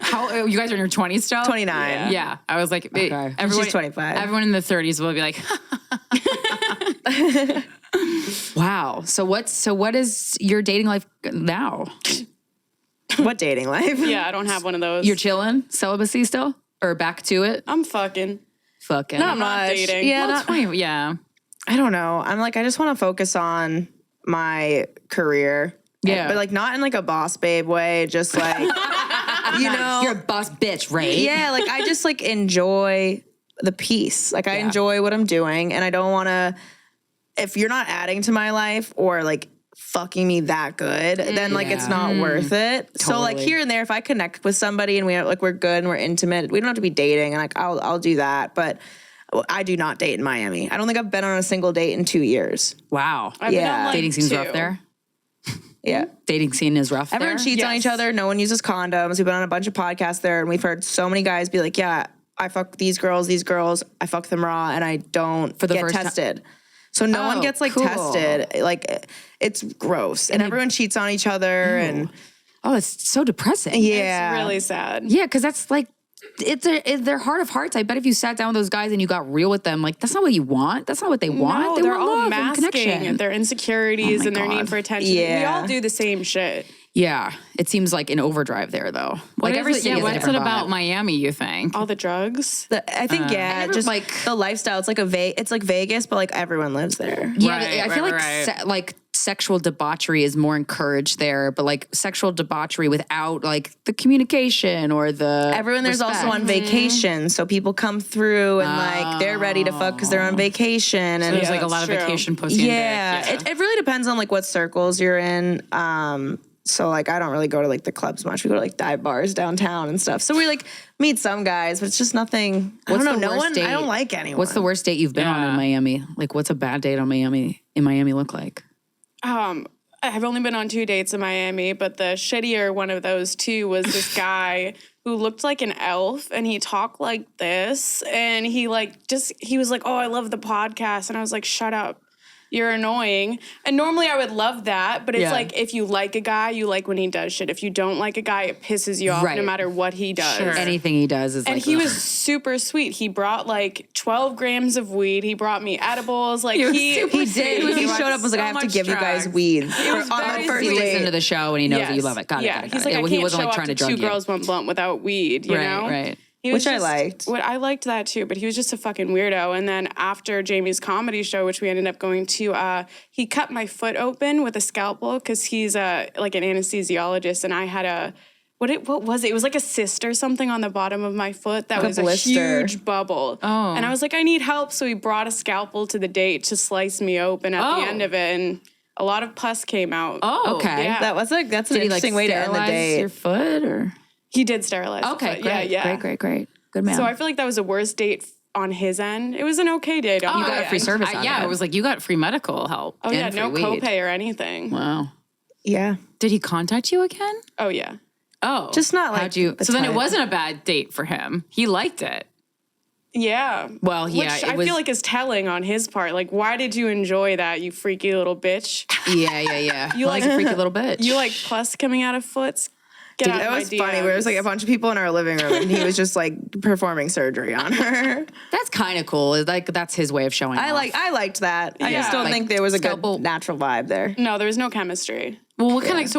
How you guys are in your 20s still? 29. Yeah. I was like, She's 25. Everyone in the 30s will be like, wow. So what is your dating life now? What dating life? Yeah, I don't have one of those. You're chilling? Celibacy still? Or back to it? I'm fucking. Fucking. Not not much. dating. Yeah, well, 20, yeah. I don't know. I'm like, I just want to focus on my career. Yeah. But like not in like a boss babe way, just like, You're a boss bitch, right? Yeah, like I just like enjoy the peace. Like I enjoy what I'm doing and I don't want to, if you're not adding to my life or like fucking me that good, then like it's not worth it. Totally. So like here and there, if I connect with somebody and we're good and we're intimate, we don't have to be dating and like I'll do that. But I do not date in Miami. I don't think I've been on a single date in 2 years. Wow. I've been on, like, Dating scene's 2. rough there. Yeah. Dating scene is rough Everyone there. cheats on each other. No one uses condoms. We've been on a bunch of podcasts there and we've heard so many guys be like, yeah, I fuck these girls, I fuck them raw and I don't get tested. So no one gets like tested. Like it's gross. And everyone cheats on each other and it's so depressing. yeah. It's really sad. Yeah, because that's like, it's their heart of hearts. I bet if you sat down with those guys and you got real with them, like that's not what you want. That's not what they want. No, They they're want all love and connection. masking their insecurities and their need for attention. Yeah. We all do the same shit. Yeah, it seems like an overdrive there, though. What Like every is it? city has a What's it different about vibe. Miami, you think? All the drugs. I think just like the lifestyle. It's like it's like Vegas, but like everyone lives there. Yeah, Right, I feel right. like sexual debauchery is more encouraged there, but like sexual debauchery without like the communication or the Everyone there's respect. also on vacation, so people come through and like they're ready to fuck because they're on vacation. And There's like a lot that's of true. vacation pussy yeah, and dick. it really depends on like what circles you're in. So like I don't really go to like the clubs much. We go to like dive bars downtown and stuff. So we like meet some guys, but it's just nothing. I don't know. No one. I don't like anyone. What's the worst date you've been on in Miami? Like, what's a bad date in Miami look like? I've only been on 2 dates in Miami, but the shittier one of those two was this guy who looked like an elf and he talked like this and he was like, oh, I love the podcast. And I was like, shut up. you're annoying. And normally I would love that, but it's Yeah. like if you like a guy, you like when he does shit. If you don't like a guy, it pisses you off Right. no matter what he does. Sure. Anything he does is And like, he ugh. was super sweet. He brought like 12 grams of weed. He brought me edibles. Like was he super He did. sweet. He showed up and was like, so I have to much give you guys drugs. weed was on the very first he sweet. listened to date. the show and he knows that you Yes. love it. Got Yeah, it. he's like, I Well, can't he wasn't show like up trying to to drug two you. girls, one blunt without weed, you know? Right. He was Which I liked. What I liked that too, but he was just a fucking weirdo. And then after Jamie's comedy show, which we ended up going to, he cut my foot open with a scalpel because he's like an anesthesiologist, and I had a what was it? It was like a cyst or something on the bottom of my foot that Like a was a blister. huge bubble. Oh. And I was like, I need help. So he brought a scalpel to the date to slice me open at Oh. the end of it, and a lot of pus came out. Oh, Okay. Yeah. That's an Did he like interesting way to end the sterilize date. your foot or? He did sterilize. the Okay, foot. great. Yeah. Great. Good man. So I feel like that was the worst date on his end. It was an okay date. On you my got a free end. service out yeah, of it was like you got free medical help. Oh yeah, and no free weed. copay or anything. Wow. Yeah. Did he contact you again? Oh yeah. Oh, Just not like. How'd you- the so then it type. wasn't a bad date for him. He liked it. Yeah. Well, yeah, Which it I was- feel like is telling on his part. Like, why did you enjoy that, you freaky little bitch? Yeah. You like like- a freaky little bitch. You like pus coming out of foots? Get out That of my was funny. Where it was like a DMs. bunch of people in our living room, and he was just like performing surgery on her. That's kind of cool. Like that's his way of showing. I off. liked that. I just Yeah. don't Like, think there was a scalpel- good natural vibe there. No, there was no chemistry. Well,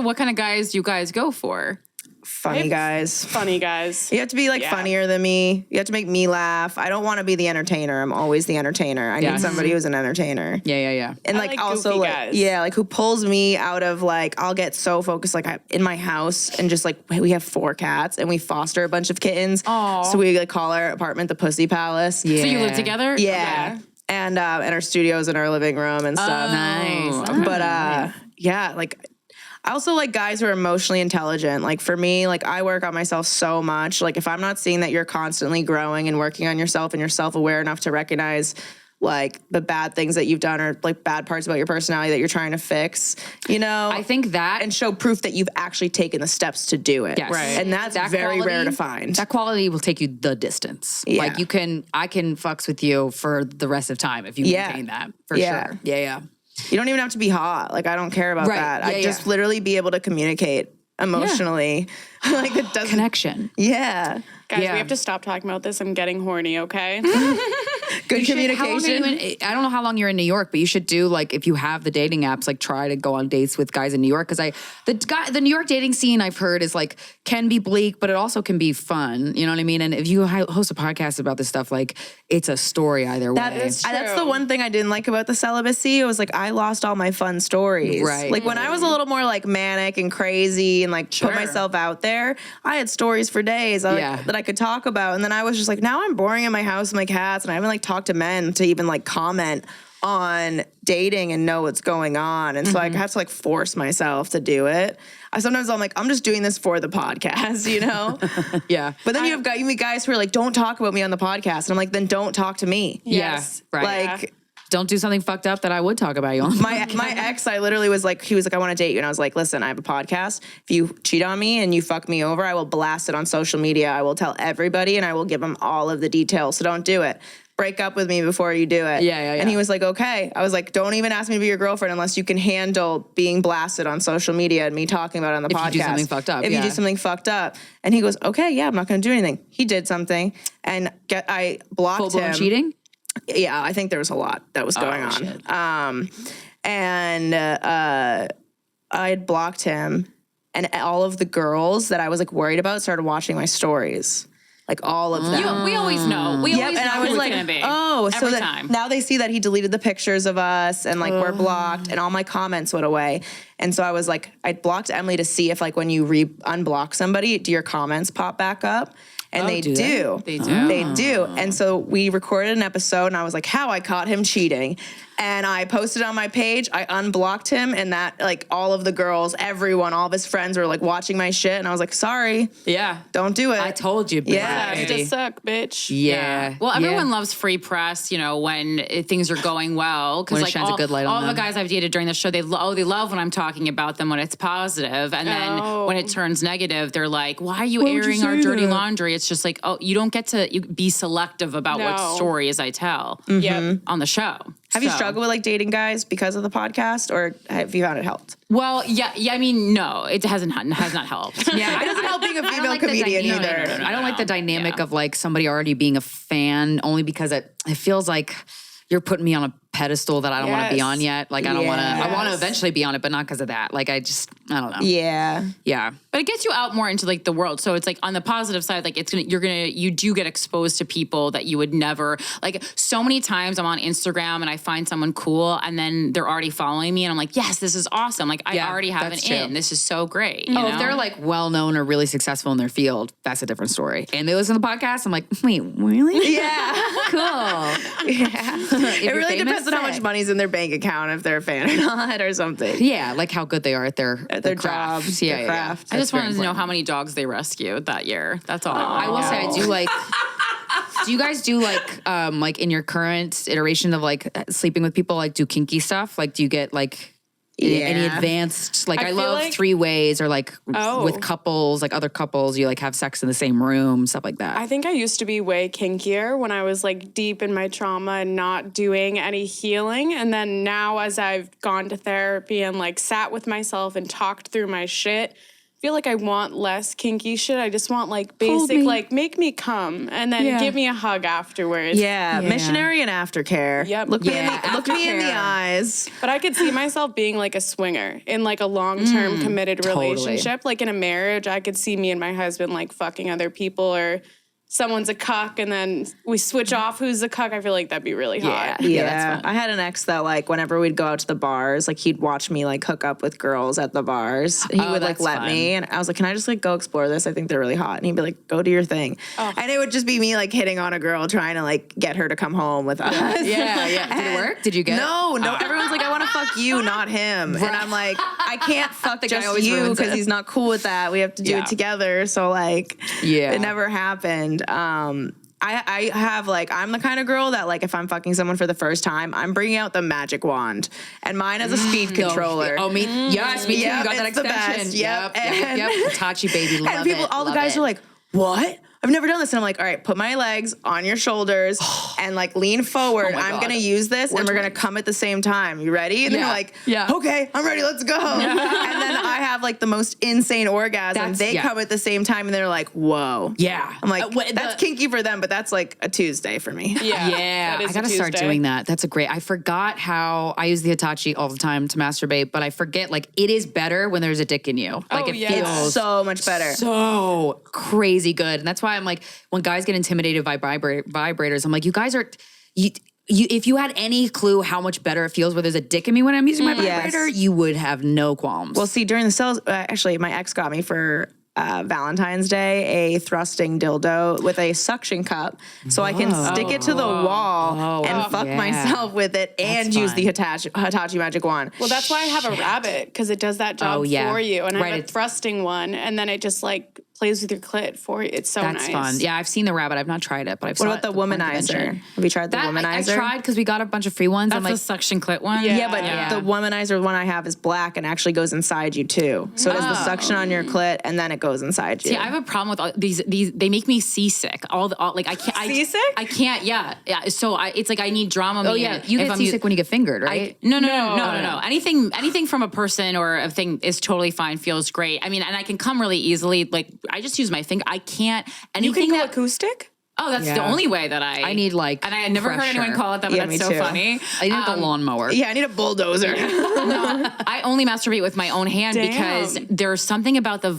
what kind of guys do you guys go for? Funny guys. Funny guys. You have to be like Yeah. funnier than me. You have to make me laugh. I don't want to be the entertainer. I'm always the entertainer. I Yeah. need somebody who's an entertainer. Yeah. And I like like also goofy like guys. yeah, like who pulls me out of like I'll get so focused like in my house and just like we have 4 cats and we foster a bunch of kittens. So we like call our apartment the Pussy Palace. Yeah. So you live together? Yeah. And our studio's in our living room and stuff. Nice. But yeah, like I also like guys who are emotionally intelligent. Like for me, like I work on myself so much. Like if I'm not seeing that you're constantly growing and working on yourself and you're self-aware enough to recognize like the bad things that you've done or like bad parts about your personality that you're trying to fix, you know? I think that and show proof that you've actually taken the steps to do it. Yes. Right. And that's That very quality- rare to find. that quality will take you the distance. Yeah. Like I can fucks with you for the rest of time if you Yeah. maintain that for Yeah. sure. Yeah. You don't even have to be hot. Like I don't care about Right. that. Yeah, I just yeah. literally be able to communicate emotionally. like it doesn't. Connection. Yeah. Guys, Yeah. we have to stop talking about this. I'm getting horny, okay? Good How long are communication. you I don't know how long you're in New York, but you should do like if you have the dating apps, like try to go on dates with guys in New York because the New York dating scene I've heard is like can be bleak, but it also can be fun. You know what I mean? And if you host a podcast about this stuff, like it's a story either way. is true. That's the one thing I didn't like about the celibacy. It was like I lost all my fun stories. Right. Like when I was a little more like manic and crazy and like put myself out there, I had stories for days that I could talk about. And then I was just like, now I'm boring in my house with my cats and I haven't like talked to men to even like comment on dating and know what's going on. And so I have to like force myself to do it. Sometimes I'm like, I'm just doing this for the podcast, you know? Yeah. But then you meet guys who are like, don't talk about me on the podcast. And I'm like, then don't talk to me. Yes. Yeah. Right. Like Don't do something fucked up that I would talk about you on. my ex, I literally was like, he was like, I want to date you. And I was like, listen, I have a podcast. If you cheat on me and you fuck me over, I will blast it on social media. I will tell everybody and I will give them all of the details. So don't do it. Break up with me before you do it. Yeah. And he was like, okay. I was like, don't even ask me to be your girlfriend unless you can handle being blasted on social media and me talking about it on the podcast. If you do something fucked up, If you yeah. do something fucked up. And he goes, okay, yeah, I'm not going to do anything. He did something. And I blocked Full-blown him. cheating? Yeah, I think there was a lot that was going on. shit. I had blocked him, and all of the girls that I was like worried about started watching my stories. Like all of them. We always know. We Yep, always and know I was who like, it's gonna be. oh, so every that time. now they see that he deleted the pictures of us and like we're blocked and all my comments went away. And so I was like, I blocked Emily to see if like when you unblock somebody, do your comments pop back up? And they do do. they? They do. They do. And so we recorded an episode and I was like, how I caught him cheating. And I posted on my page, I unblocked him and that like all of the girls, everyone, all of his friends were like watching my shit. And I was like, sorry, Yeah. don't do it. I told you. Yeah. Sucks to suck, bitch. Yeah. Well, everyone loves free press, you know, when things are going well. Because When it like shines a good light on all the them. guys I've dated during the show, they love when I'm talking about them when it's positive, and then when it turns negative, they're like, "Why are you airing our dirty laundry?" It's just like, oh, you don't get to be selective about what No. stories I tell Yep. on the show. Have you struggled with like dating guys because of the podcast, or have you found it helped? Well, yeah. I mean, no, it has not helped. Yeah, it doesn't help being a female comedian either. No. I don't like the dynamic of like somebody already being a fan, only because it feels like you're putting me on a pedestal that I don't want to be on yet. Like I don't want to. I want to eventually be on it, but not because of that. Like I don't know. Yeah. But it gets you out more into like the world. So it's like on the positive side, like you do get exposed to people that you would never, like so many times I'm on Instagram and I find someone cool and then they're already following me and I'm like, yes, this is awesome. Like I already have an in. This is so great. You know? If they're like well-known or really successful in their field, that's a different story. And they listen to the podcast, I'm like, wait, really? Yeah. Cool. Yeah. It really depends on how much money's in their bank account, if they're a fan or not, or something. Yeah, like how good they are at their jobs, their craft. I just wanted to know how many dogs they rescued that year. That's all. I will say I do like. Do you guys do like in your current iteration of like sleeping with people, like do kinky stuff? Like do you get like any advanced, like I love like, 3-ways or like with couples, like other couples, you like have sex in the same room, stuff like that. I think I used to be way kinkier when I was like deep in my trauma and not doing any healing. And then now as I've gone to therapy and like sat with myself and talked through my shit, I feel like I want less kinky shit. I just want like basic, like make me come and then give me a hug afterwards. Yeah. Missionary and aftercare. Yep. Look me in the eyes. But I could see myself being like a swinger in like a long-term committed relationship. Like in a marriage, I could see me and my husband like fucking other people, or someone's a cuck and then we switch off who's the cuck. I feel like that'd be really hot. Yeah, that's fun. I had an ex that like whenever we'd go out to the bars, like he'd watch me like hook up with girls at the bars. He would like let me, and I was like, can I just like go explore this? I think they're really hot. And he'd be like, go do your thing. And it would just be me like hitting on a girl trying to like get her to come home with us. Yeah. Did it work? Did you get No. Everyone's like, I want to fuck you, not him. And I'm like, I can't fuck just you because he's not cool with that. We have to do it together. So like, it never happened. I have like, I'm the kind of girl that like if I'm fucking someone for the first time, I'm bringing out the magic wand, and mine has a speed controller. Me too. You got that it's the extension. best. Yep. Hitachi baby, love and people, it. all the guys are like, what? I've never done this. And I'm like, all right, put my legs on your shoulders and like lean forward. I'm going to use this and we're going to come at the same time. You ready? And they're like, okay, I'm ready. Let's go. And then I have like the most insane orgasm. They come at the same time and they're like, whoa. Yeah. I'm like, that's kinky for them, but that's like a Tuesday for me. Yeah. I got to start doing that. That's a great, I forgot how I use the Hitachi all the time to masturbate, but I forget like it is better when there's a dick in you. Like it feels so much better. So crazy good. And that's why I'm like, when guys get intimidated by vibrators, I'm like, you guys are, if you had any clue how much better it feels where there's a dick in me when I'm using my vibrator, you would have no qualms. Well, see, during the cells, actually, my ex got me for Valentine's Day a thrusting dildo with a suction cup, so I can stick it to the wall and fuck myself with it and use the Hitachi magic wand. Well, that's why I have a rabbit, because it does that job for you, and I have a thrusting one, and then it just like plays with your clit for you. It's so nice. That's fun. Yeah, I've seen the rabbit. I've not tried it, but I've What about the womanizer? Have you tried the womanizer? I tried because we got a bunch of free ones. That's like, the suction clit one? Yeah, but the womanizer one I have is black and actually goes inside you too. So it does the suction on your clit and then it goes inside you. See, I have a problem with all these. They make me seasick. Like I can't. Seasick? I can't. Yeah. So it's like I need Dramamine. Oh yeah, you get seasick when you get fingered, right? No. Anything from a person or a thing is totally fine. Feels great. I mean, and I can come really easily. Like I just use my finger. I can't. Anything you can go acoustic? Oh, that's the only way that I need like and I had never heard anyone call it that, but that's so funny. I need the lawnmower. Yeah, I need a bulldozer. No, I only masturbate with my own hand because there's something about the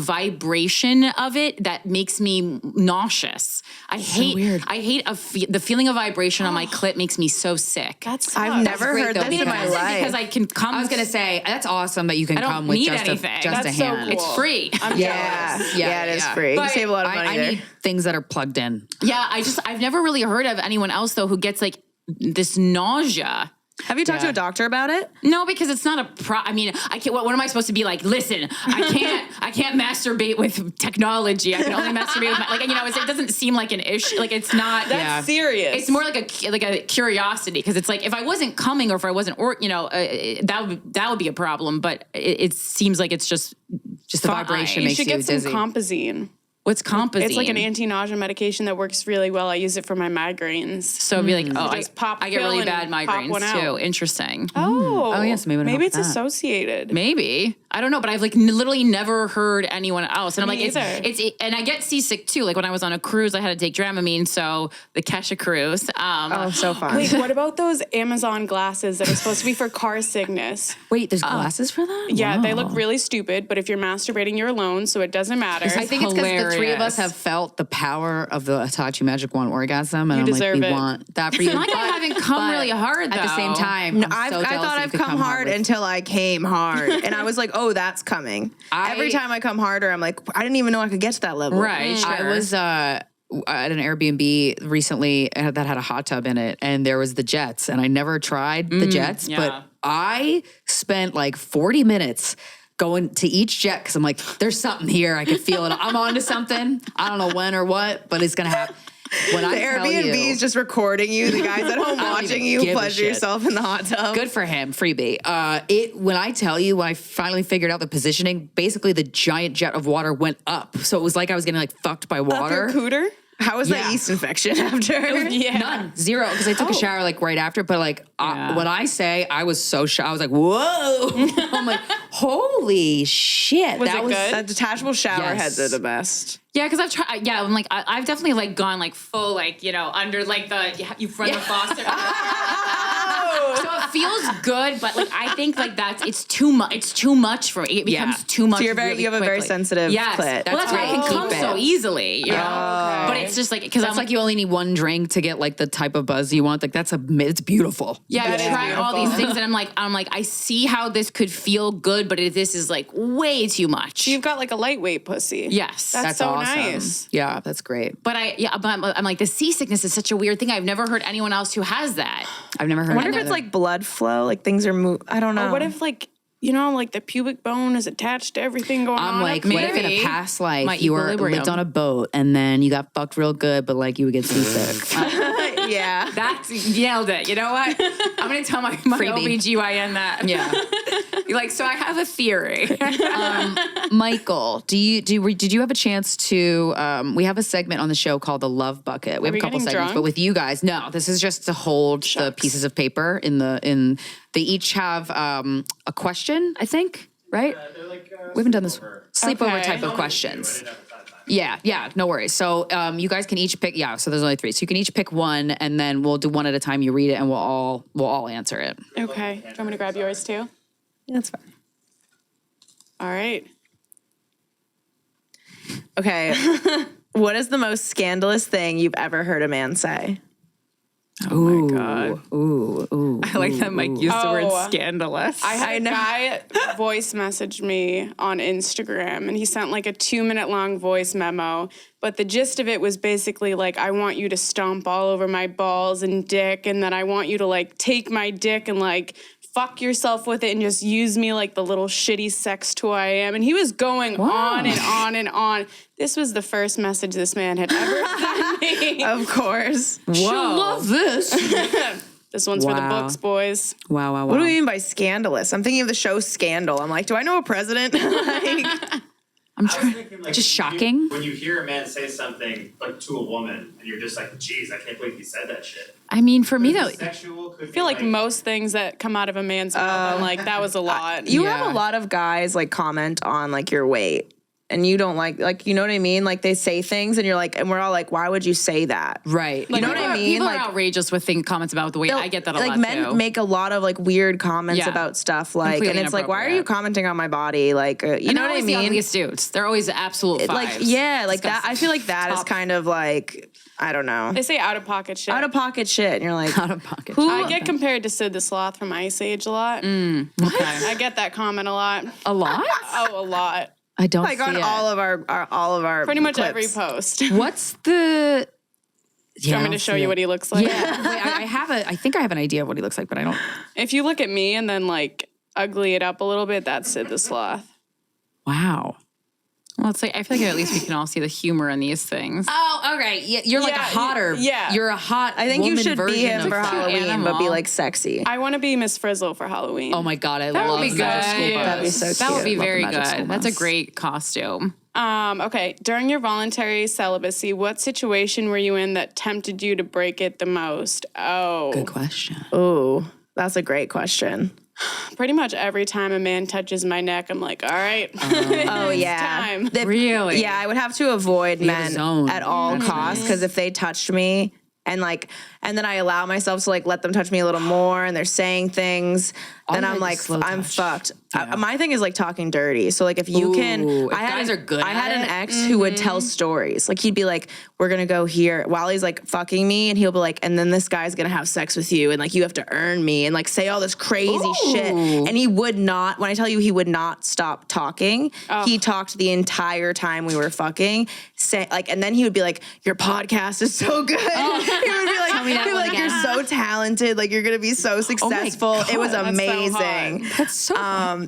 vibration of it that makes me nauseous. I hate the feeling of vibration on my clit makes me so sick. I've never heard this in my life. Because I can come. I was gonna say that's awesome that you can come with just a hand. So cool. It's free. Yeah, it is free. You save a lot of money there. I need things that are plugged in. Yeah, I've never really heard of anyone else though who gets like this nausea. Have you talked to a doctor about it? No, because it's not a I mean, I can't. What am I supposed to be like? Listen, I can't masturbate with technology. I can only masturbate with my it doesn't seem like an issue. Like it's not. That's serious. It's more like a curiosity because it's like if I wasn't coming or if I wasn't that would be a problem. But it seems like it's just the vibration makes you dizzy. You should get some Compazine. What's Compazine? It's like an anti-nausea medication that works really well. I use it for my migraines. So it'd be like, oh, just pop a I get pill really and bad pop one migraines too. out. Interesting. Oh, yes, maybe maybe it's help with that. associated. Maybe. I don't know, but I've like literally never heard anyone else. And I'm Me like, either. and I get seasick too. Like when I was on a cruise, I had to take Dramamine. So the Kesha cruise. Oh, so fun. Wait, what about those Amazon glasses that are supposed to be for car sickness? Wait, there's glasses for that? Yeah, they look really stupid, but if you're masturbating, you're alone, so it doesn't matter. I think it's because the three of us hilarious. have felt the power of the Hitachi Magic Wand orgasm, and I'm deserve like, we it. want that for you. Like I haven't come really hard though. At the same time, I thought I've come hard until I came hard. And I was like, oh, that's coming. Every time I come harder, I'm like, I didn't even know I could get to that level. Right. Sure. I was at an Airbnb recently that had a hot tub in it, and there was the jets, and I never tried the jets, yeah. but I spent like 40 minutes going to each jet because I'm like, there's something here. I can feel it. I'm onto something. I don't know when or what, but it's gonna happen. When I The tell Airbnb you, is just recording you. The guys at home watching you give a pleasure shit. yourself in the hot tub. good for him, freebie. When I tell you, when I finally figured out the positioning, basically the giant jet of water went up, so it was like I was getting like fucked by water. Your cooter? How was that yeast infection after? Yeah. None, zero, because I took a shower like right after. But like when I say I was so shocked, I was like, "Whoa!" I'm like, "Holy shit!" Was it good? That detachable shower Yes. heads are the best. Yeah, because I've tried. Yeah, I'm like I've definitely like gone like full like under like you run the faucet. So it feels good, but like I think like it's too much. It's too much for me. It becomes too much. So you really have a very quickly. sensitive Yes. clit. Well, that's why I can great. come Keep so it. easily. You know? But it's just like because That's I'm like you only need one drink to get like the type of buzz you want. Like it's beautiful. Yeah, That I is try all beautiful. these things, and I'm like, I see how this could feel good, but this is like way too much. You've got like a lightweight pussy. Yes, That's so awesome. nice. Yeah, that's great. but I'm like the seasickness is such a weird thing. I've never heard anyone else who has that. I've never heard. I wonder of if it it's like blood flow, like things are I don't know. What if like, like the pubic bone is attached to everything going on? I'm like, up what if in a maybe past my life you equilibrium. lived on a boat and then you got fucked real good, but like you would get seasick? yeah. That's nailed it. You know what? I'm gonna tell my Freebie. OBGYN that. Yeah. Like, so I have a theory. Michael, did you have a chance to? We have a segment on the show called the Love Bucket. We have we a couple getting segments, drunk? but with you guys, no. This is just to hold the pieces of paper in. They each have a question, I think, right? They're like, We haven't done this sleepover Okay. type of questions. Yeah, no worries. So you guys can each pick. Yeah, so there's only 3, so you can each pick one, and then we'll do one at a time. You read it, and we'll all answer it. Okay. Do you want me to grab yours too? That's fine. All right. Okay. What is the most scandalous thing you've ever heard a man say? Oh my God. Ooh. I like that Mike used the word Oh. scandalous. I had a guy voice message me on Instagram, and he sent like a 2-minute long voice memo. But the gist of it was basically like, I want you to stomp all over my balls and dick, and then I want you to like take my dick and like fuck yourself with it and just use me like the little shitty sex toy I am. And he was going on and on and on. This was the first message this man had ever sent me. Of course. She'll love this. This one's for the Wow. books, boys. Wow. What do we mean by scandalous? I'm thinking of the show Scandal. I'm like, do I know a president? Like, I'm trying. Like, Just when you- shocking? when you hear a man say something like to a woman, and you're just like, "Geez, I can't believe he said that shit." I mean, for me Could though, it be sexual. Could I feel like most things that come out of a man's mouth, I'm like, that was a lot. you Yeah. have a lot of guys like comment on like your weight. And you don't like, you know what I mean? Like they say things and you're like, and we're all like, why would you say that? Right. You know what I mean? people Like are outrageous with comments about the weight. I get that a like lot men too. make a lot of like weird comments Yeah. about stuff like, Completely and it's like, why are you inappropriate. commenting on my body? Like, you And know they're what I always the mean? ugliest dudes. They're always absolute fives. Like, yeah, like that. I feel like that is Top. kind of like, I don't know, They say out of pocket shit. out of pocket shit. And you're like, Out of pocket. who? I get compared to Sid the Sloth from Ice Age a lot. Okay. I get that comment a lot. A lot? Oh, a lot. I don't like see on it. all of our Pretty much clips. every post. Do What's the? you want me to show you what he looks like? Yeah, wait, I think I have an idea of what he looks like, but I don't. If you look at me and then like ugly it up a little bit, that's Sid the Sloth. Wow. Well, it's like I feel like at least we can all see the humor in these things. Oh, okay. Yeah, you're like a Yeah, hotter. yeah. You're a hot. I think you woman should be version him of for that. Halloween, but be animal. like sexy. I want to be Miss Frizzle for Halloween. Oh my god, I That love would be good. Magic School Bus. That'd be so That would be cute. Love the very Magic School good. That's a Bus. great costume. Okay. During your voluntary celibacy, what situation were you in that tempted you to break it the most? Oh. Good question. Ooh, that's a great question. Pretty much every time a man touches my neck, I'm like, all right. Oh, yeah. Time. Really? Yeah, I would have to avoid have a men zone. at all costs because if they touched me and then I allow myself to like let them touch me a little more and they're saying things, then I'm like, I'm fucked. My thing is like talking dirty. So like if you guys are good I had at an it. ex who would tell stories. Like he'd be like, we're going to go here while he's like fucking me. And he'll be like, and then this guy's going to have sex with you. And like, you have to earn me and like say all this crazy shit. And he would not, when I tell you he would not stop talking, he talked the entire time we were fucking. And then he would be like, your podcast is so good. He would be like, you're so talented. Like you're going to be so successful. It was amazing. That's so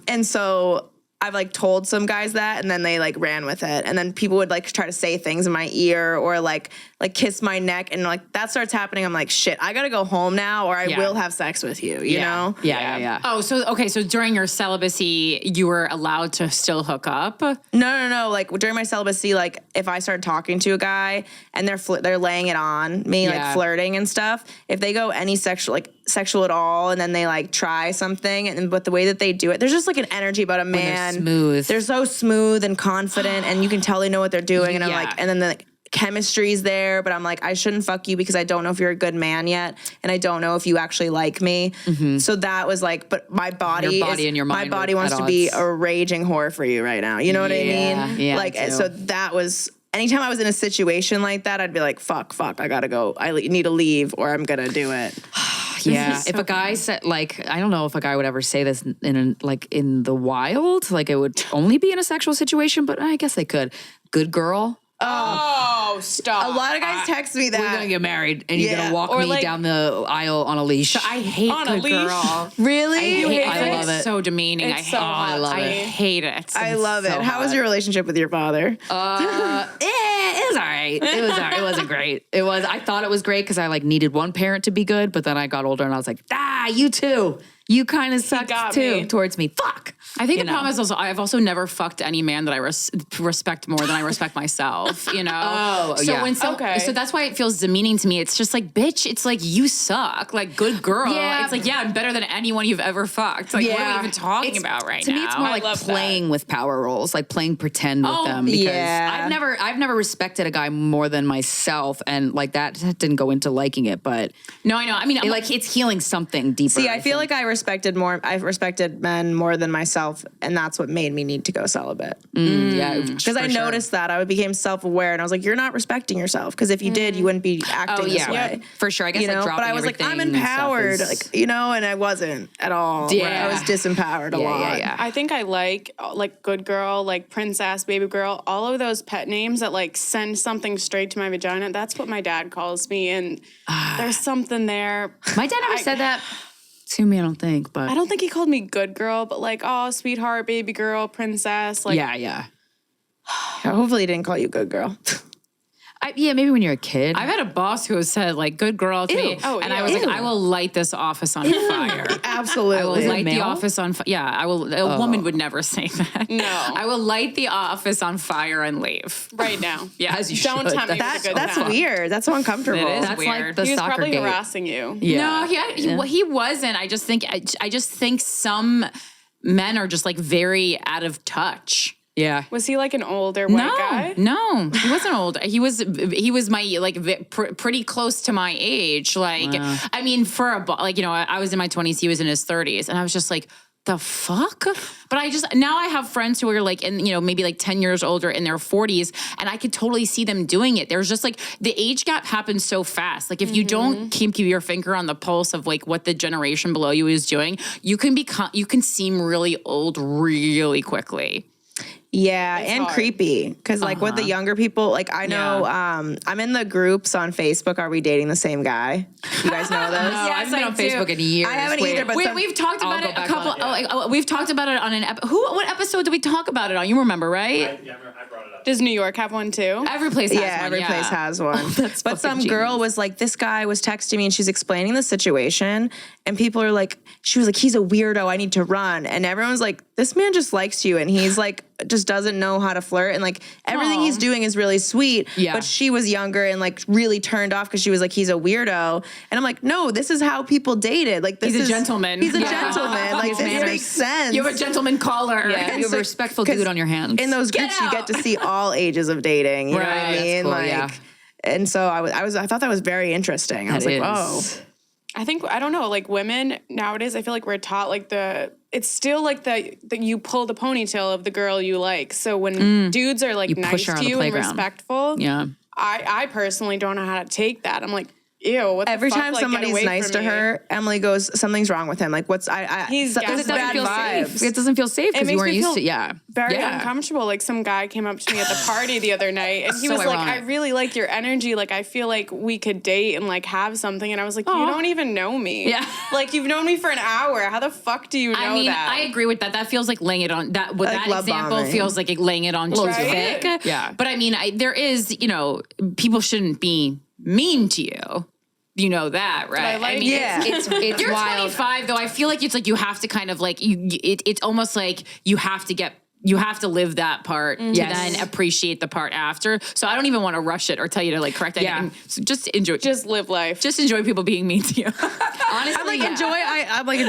And so I've like told some guys that and then they like ran with it. And then people would like try to say things in my ear or like kiss my neck. And like that starts happening. I'm like, shit, I got to go home now or I will have sex with you, you know? Yeah. Oh, so during your celibacy, you were allowed to still hook up? No. Like during my celibacy, like if I start talking to a guy and they're laying it on me, like flirting and stuff, if they go any sexual at all and then they like try something but the way that they do it, there's just like an energy about a man. Smooth. They're so smooth and confident and you can tell they know what they're doing. And I'm like, and then the chemistry's there, but I'm like, I shouldn't fuck you because I don't know if you're a good man yet. And I don't know if you actually like me. So that was like, but my body and your mind my body wants to be a raging whore for you right now. You know what I mean? Yeah, like, so that was, anytime I was in a situation like that, I'd be like, fuck, I gotta go. I need to leave or I'm gonna do it. Yeah. If a guy said, like, I don't know if a guy would ever say this in the wild, like it would only be in a sexual situation, but I guess they could. Good girl. Oh, stop. A lot of guys text me that. We're gonna get married and you're gonna walk Or me like- down the aisle on a leash. I hate On a good leash. girl. Really? I love It's it. so demeaning. It's so hot I love to it. I me. hate it. I love it. so How was hot. your relationship with your father? It was all right. It was all right. It wasn't great. I thought it was great because I like needed one parent to be good, but then I got older and I was like, you too. You kind of sucked got too me. towards me. Fuck. I think the problem is also I've also never fucked any man that I respect more than I respect myself. You know. So that's why it feels demeaning to me. It's just like, bitch. It's like you suck. Like good girl. Yeah. It's like I'm better than anyone you've ever fucked. Like what are we even talking about right now? To me, it's more like love that. playing with power roles, like playing pretend with them. Because yeah. I've never respected a guy more than myself, and like that didn't go into liking it. But No, I know. I mean, it's healing something deeper. See, I feel like I respected men more than myself, and that's what made me need to go celibate. yeah, Because I noticed that I became self-aware, and I was like, "You're not respecting yourself." Because if you did, you wouldn't be acting this way. for sure. I guess like dropping but I was like, I'm everything and stuff empowered, is- like and I wasn't at all. Yeah. I was disempowered a lot. Yeah. I think I like good girl, like princess, baby girl, all of those pet names that like send something straight to my vagina. That's what my dad calls me, and there's something there. My dad never said that to me. I don't think, but I don't think he called me good girl, but like, oh, sweetheart, baby girl, princess. Like, yeah. Hopefully, he didn't call you good girl. Maybe when you're a kid. I've had a boss who has said like "good girl" to me, Oh, and ew. I was like, "I will light this office on fire." Absolutely. I will light the male? office on fire. Yeah, I will. A woman would never say that. No. I will light the office on fire and leave. right now. Yeah, As you Don't should. tempt me with a good That's time. weird. That's so uncomfortable. It is That's weird. like the He was soccer probably gate. harassing you. Yeah. No, he wasn't. I just think some men are just like very out of touch. Yeah. Was he like an older white guy? No, he wasn't old. He was my like pretty close to my age. Like, I mean, I was in my 20s, he was in his 30s, and I was just like, the fuck? But now I have friends who are like maybe like 10 years older in their 40s, and I could totally see them doing it. There's just like the age gap happens so fast. Like if you don't keep your finger on the pulse of like what the generation below you is doing, you can seem really old really quickly. Yeah, and hard. creepy. Because like with the younger people, like I know I'm in the groups on Facebook, Are We Dating the Same Guy? You guys know those? I haven't been on Facebook in years. I haven't either, but We've talked about go it a back couple. on We've talked about it on an what episode did we talk about it on? You remember, right? I brought it up. Does New York have one too? Every place has yeah, one. every place has one. But some fucking girl was like, this guy was texting me and she's explaining the situation, and people are like, she was like, he's a weirdo, I need to run. And everyone's like, this man just likes you, and he's like just doesn't know how to flirt, and like everything he's doing is really sweet. Yeah. But she was younger and like really turned off because she was like, he's a weirdo. And I'm like, no, this is how people dated. Like this He's a is gentleman. He's a gentleman. Like this manners. makes sense. You have a gentleman caller. Yeah, you have a respectful 'cause dude on your hands. in those groups, you get to see all ages of dating. You know what I Right. mean? That's cool, like, yeah. and so I thought that was very interesting. I was like, whoa. I think, I don't know, like women nowadays, I feel like we're taught like it's still like that you pull the ponytail of the girl you like. So when dudes are like nice push her to on the you and playground. respectful, Yeah. I personally don't know how to take that. I'm like, ew, what Every the fuck? time Like, get somebody's away nice from to me. her, Emily goes, something's wrong with him. Like, what's He's this is gaslighting. bad feel vibes. safe. It doesn't feel safe It because you makes weren't me used feel to. Yeah. very yeah. uncomfortable. Like some guy came up to me at the party the other night and he So was like, ironic. I really like your energy. Like, I feel like we could date and like have something. And I was like, you don't even know me. Yeah. Like, you've known me for an hour. How the fuck do you know I mean, that? I agree with that. That feels like laying it on that. What Like that love example bombing. feels like laying it on too Right? thick. Yeah. But I mean, there is, people shouldn't be mean to you. You know that, right? I like mean, it. Yeah. It's You're wild. 25 though. I feel like it's like you have to kind of like it's almost like you have to live that part to Yes. then appreciate the part after. So I don't even want to rush it or tell you to like correct it. Yeah. So just enjoy. just live life. Just enjoy people being mean to you. Honestly, I'm like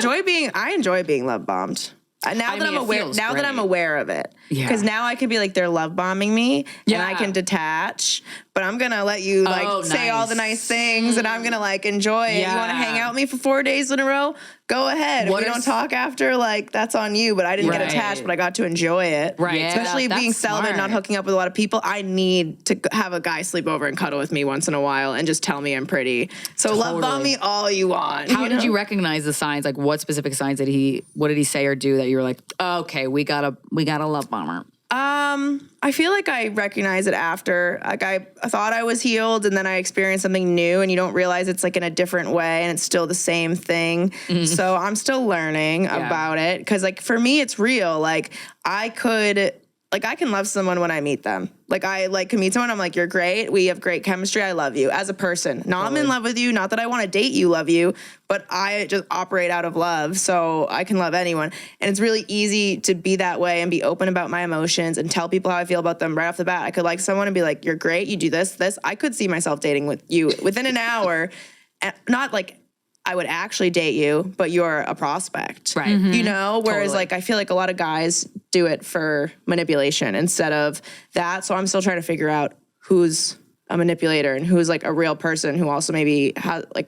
I enjoy being love bombed. Now that mean, I'm it aware, feels now that I'm great. aware of it, Yeah. because now I could be like they're love bombing me, and I Yeah. can detach. But I'm gonna let you like say all the nice things, and I'm gonna like enjoy it. You want to Yeah. hang out with me for 4 days in a row? Go ahead. What if we are don't talk after, like that's on you. But I didn't Right. get attached, but I got to enjoy it. Right. Yeah, Especially being that's celibate, smart. not hooking up with a lot of people. I need to have a guy sleep over and cuddle with me once in a while, and just tell me I'm pretty. So love bomb me all you want. How did know? you recognize the signs? Like, what specific signs what did he say or do that you were like, oh, okay, we got a love bomber? I feel like I recognize it after. Like I thought I was healed, and then I experienced something new, and you don't realize it's like in a different way, and it's still the same thing. So I'm still learning about it because, like, for me, it's real. Like I can love someone when I meet them. Like I can meet someone, I'm like, you're great. We have great chemistry. I love you as a person. Not I'm in love with you. Not that I want to date you, love you, but I just operate out of love. So I can love anyone. And it's really easy to be that way and be open about my emotions and tell people how I feel about them right off the bat. I could like someone and be like, you're great. You do this. I could see myself dating with you within an hour. And not like I would actually date you, but you're a prospect. Right. You know? Whereas Totally. like I feel like a lot of guys do it for manipulation instead of that. So I'm still trying to figure out who's a manipulator and who's like a real person who also maybe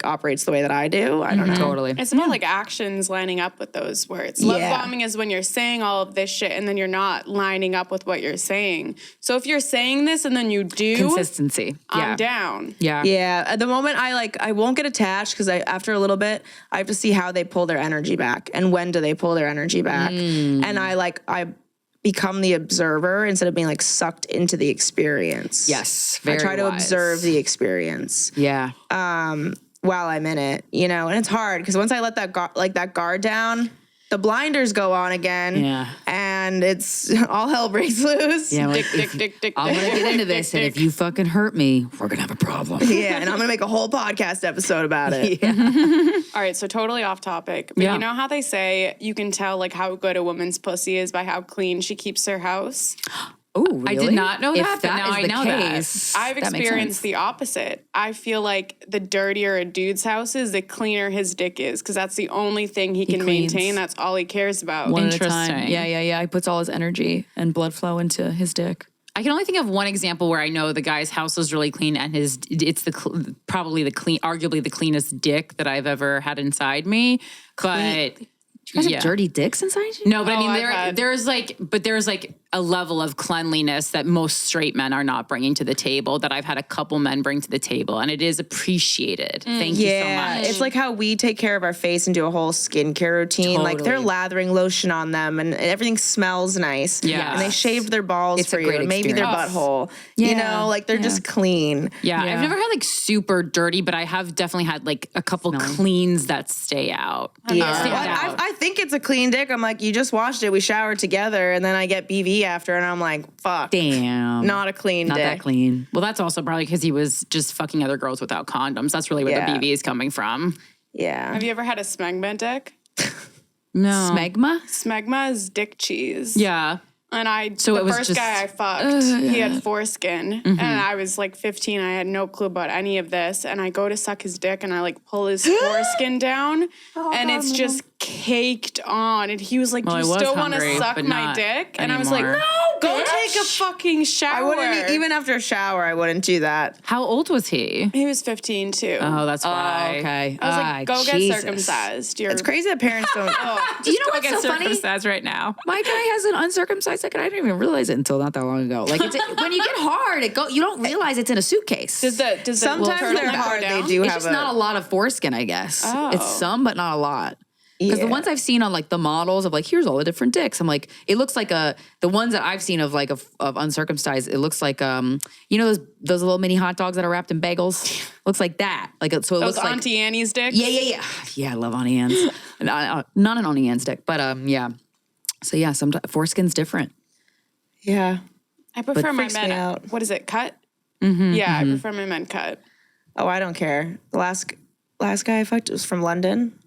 operates the way that I do. I don't know. Totally. It's about like actions lining up with those words. Love Yeah. bombing is when you're saying all of this shit and then you're not lining up with what you're saying. So if you're saying this and then you do, Consistency. I'm Yeah. down. Yeah. Yeah, at the moment I won't get attached because after a little bit I have to see how they pull their energy back and when do they pull their energy back, and I become the observer instead of being like sucked into the experience. Yes. I Very try to wise. observe the experience Yeah. while I'm in it, and it's hard because once I let that guard down, the blinders go on again, Yeah. and it's all hell breaks loose. Yeah. Dick, Like, dick. I'm gonna get into this, and if you fucking hurt me, we're gonna have a problem. Yeah, and I'm gonna make a whole podcast episode about it. All right, so totally off topic. But Yeah. you know how they say you can tell like how good a woman's pussy is by how clean she keeps her house? Oh, really? I did not know If that, but now is I the know that. case, I've that makes experienced sense. the opposite. I feel like the dirtier a dude's house is, the cleaner his dick is, because that's the only thing he can cleans. maintain. That's all he cares about. One at a time. Interesting. Yeah. He puts all his energy and blood flow into his dick. I can only think of one example where I know the guy's house was really clean and it's arguably the cleanest dick that I've ever had inside me. But You guys have dirty dicks inside you? No, but I Oh, mean I've had- there's a level of cleanliness that most straight men are not bringing to the table that I've had a couple men bring to the table, and it is appreciated. Thank you so Yeah, much. it's like how we take care of our face and do a whole skincare routine. Like they're Totally. lathering lotion on them, and everything smells nice. Yeah. and they shaved their balls It's for a you, great and maybe their experience. butthole. You Yeah. know, like they're just clean. yeah, I've never had like super dirty, but I have definitely had like a couple cleans that stay out. Yeah, Stand Well, out. I think it's a clean dick. I'm like, you just washed it. We showered together, and then I get BV after, and I'm like, fuck, Damn. not a clean Not dick. that clean. Well, that's also probably because he was just fucking other girls without condoms. That's really where Yeah. the BV is coming from. Yeah, Have you ever had a smegma dick? No. Smegma? Smegma is dick cheese. Yeah. And So the it was first just- guy I fucked, he had foreskin. And I was like 15. I had no clue about any of this. And I go to suck his dick and I like pull his foreskin down and it's just caked on. And he was like, Well, do I you was still want to hungry, suck but my not dick? And I was like, anymore. no, go take a fucking shower. I wouldn't, even after a shower, I wouldn't do that. How old was he? He was 15 too. Oh, that's why. Okay. I was like, go get circumcised. It's crazy that parents don't. Do you know what's so funny? Circumcised right now. My guy has an uncircumcised dick, and I didn't even realize it until not that long ago. Like, when you get hard, you don't realize it's in a suitcase. Does the Sometimes turtleneck they're go hard. They down? do It's have just not a lot of foreskin, I guess. Oh. It's some, but not a lot. Because the Yeah. ones I've seen on like the models of like, here's all the different dicks. I'm like, it looks like the ones that I've seen of like of uncircumcised. It looks like you know those little mini hot dogs that are wrapped in bagels. Looks like that. Like so, it Those looks like Auntie Annie's dick? yeah. Yeah, I love Auntie Anne's. Not an Auntie Anne's dick, but yeah. So yeah, sometimes foreskin's different. Yeah. I prefer my freaks me men. out. What is it? Cut? Yeah, I prefer my men cut. Oh, I don't care. The last guy I fucked was from London.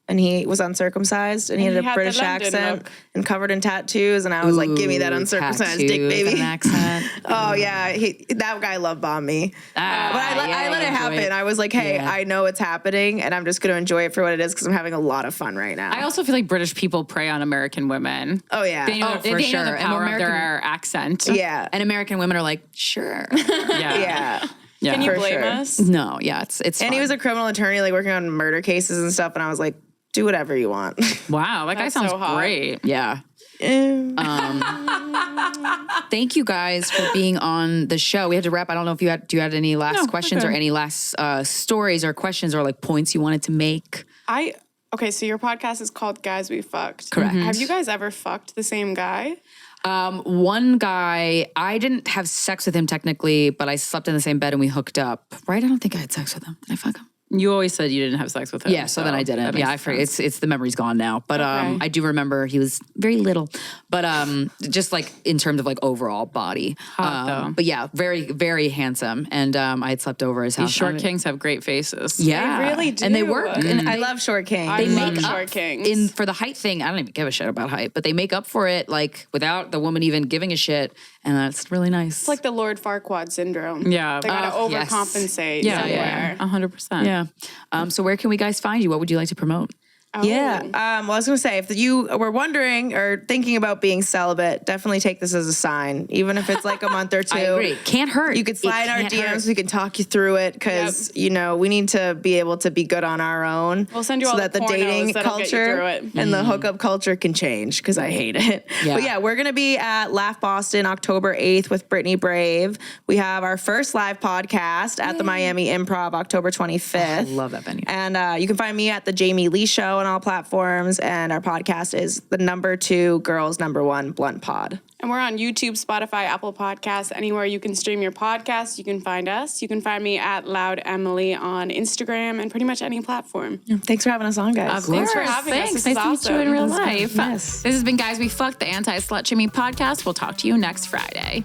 And he was uncircumcised, and he had he a had the British London accent look. and covered in tattoos. And I was like, "Give me that uncircumcised dick, Tattoos baby." and an accent. Oh yeah, that guy love bombed me. But I let it happen. I was like, "Hey, Yeah. I know it's happening, and I'm just gonna enjoy it for what it is because I'm having a lot of fun right now." I also feel like British people prey on American women. oh yeah, They know, for they sure. know the And power of American- their accent. yeah, And American women are like, sure. yeah. Can you for blame sure. us? No, yeah, it's And fun. he was a criminal attorney, like working on murder cases and stuff. And I was like, "Do whatever you want." Wow, that guy That's sounds so hot. great. yeah. Thank you guys for being on the show. We had to wrap. I don't know if you had any last questions or any last stories or questions or like points you wanted to make. Okay, so your podcast is called Guys We Fcked. Correct. Have you guys ever fucked the same guy? One guy, I didn't have sex with him technically, but I slept in the same bed and we hooked up. Right? I don't think I had sex with him. Did I fuck him? You always said you didn't have sex with him. Yeah, so then I that didn't. makes Yeah, I forget. sense. It's the memory's gone now. But Okay. I do remember he was very little. But just like in terms of like overall body. Hot, though. But yeah, very, very handsome. And I had slept over his house. These short kings have great faces. Yeah. They really do. And they work. And I love Short King. I love make up short kings. for the height thing. I don't even give a shit about height, but they make up for it like without the woman even giving a shit. And that's really nice. It's like the Lord Farquaad syndrome. Yeah. They gotta yes. overcompensate Yeah, somewhere. 100%. yeah. So where can we guys find you? What would you like to promote? Yeah. Well, I was going to say, if you were wondering or thinking about being celibate, definitely take this as a sign, even if it's like a month or two. I agree. Can't hurt. You could slide in our It DMs. can't hurt. We can talk you through it because, you know, we need to be able to be good on our own. We'll send you so all that the the pornos dating that'll get you culture through it. and the hookup culture can change because I hate it. Yeah. But yeah, we're going to be at Laugh Boston October 8th with Brittany Brave. We have our first live podcast at the Miami Improv October 25th. I love that venue. And you can find me at the JAIME-LEE Show on all platforms. And our podcast is the #2 Girls #1 Blunt Pod. And we're on YouTube, Spotify, Apple Podcasts, anywhere you can stream your podcast, you can find us. You can find me at Loud Emily on Instagram and pretty much any platform. Thanks for having us on, guys. Thanks for having us. Thanks. This Nice is to meet you in awesome. real life. Yes. This has been Guys We Fcked, the anti-slut shaming podcast. We'll talk to you next Friday.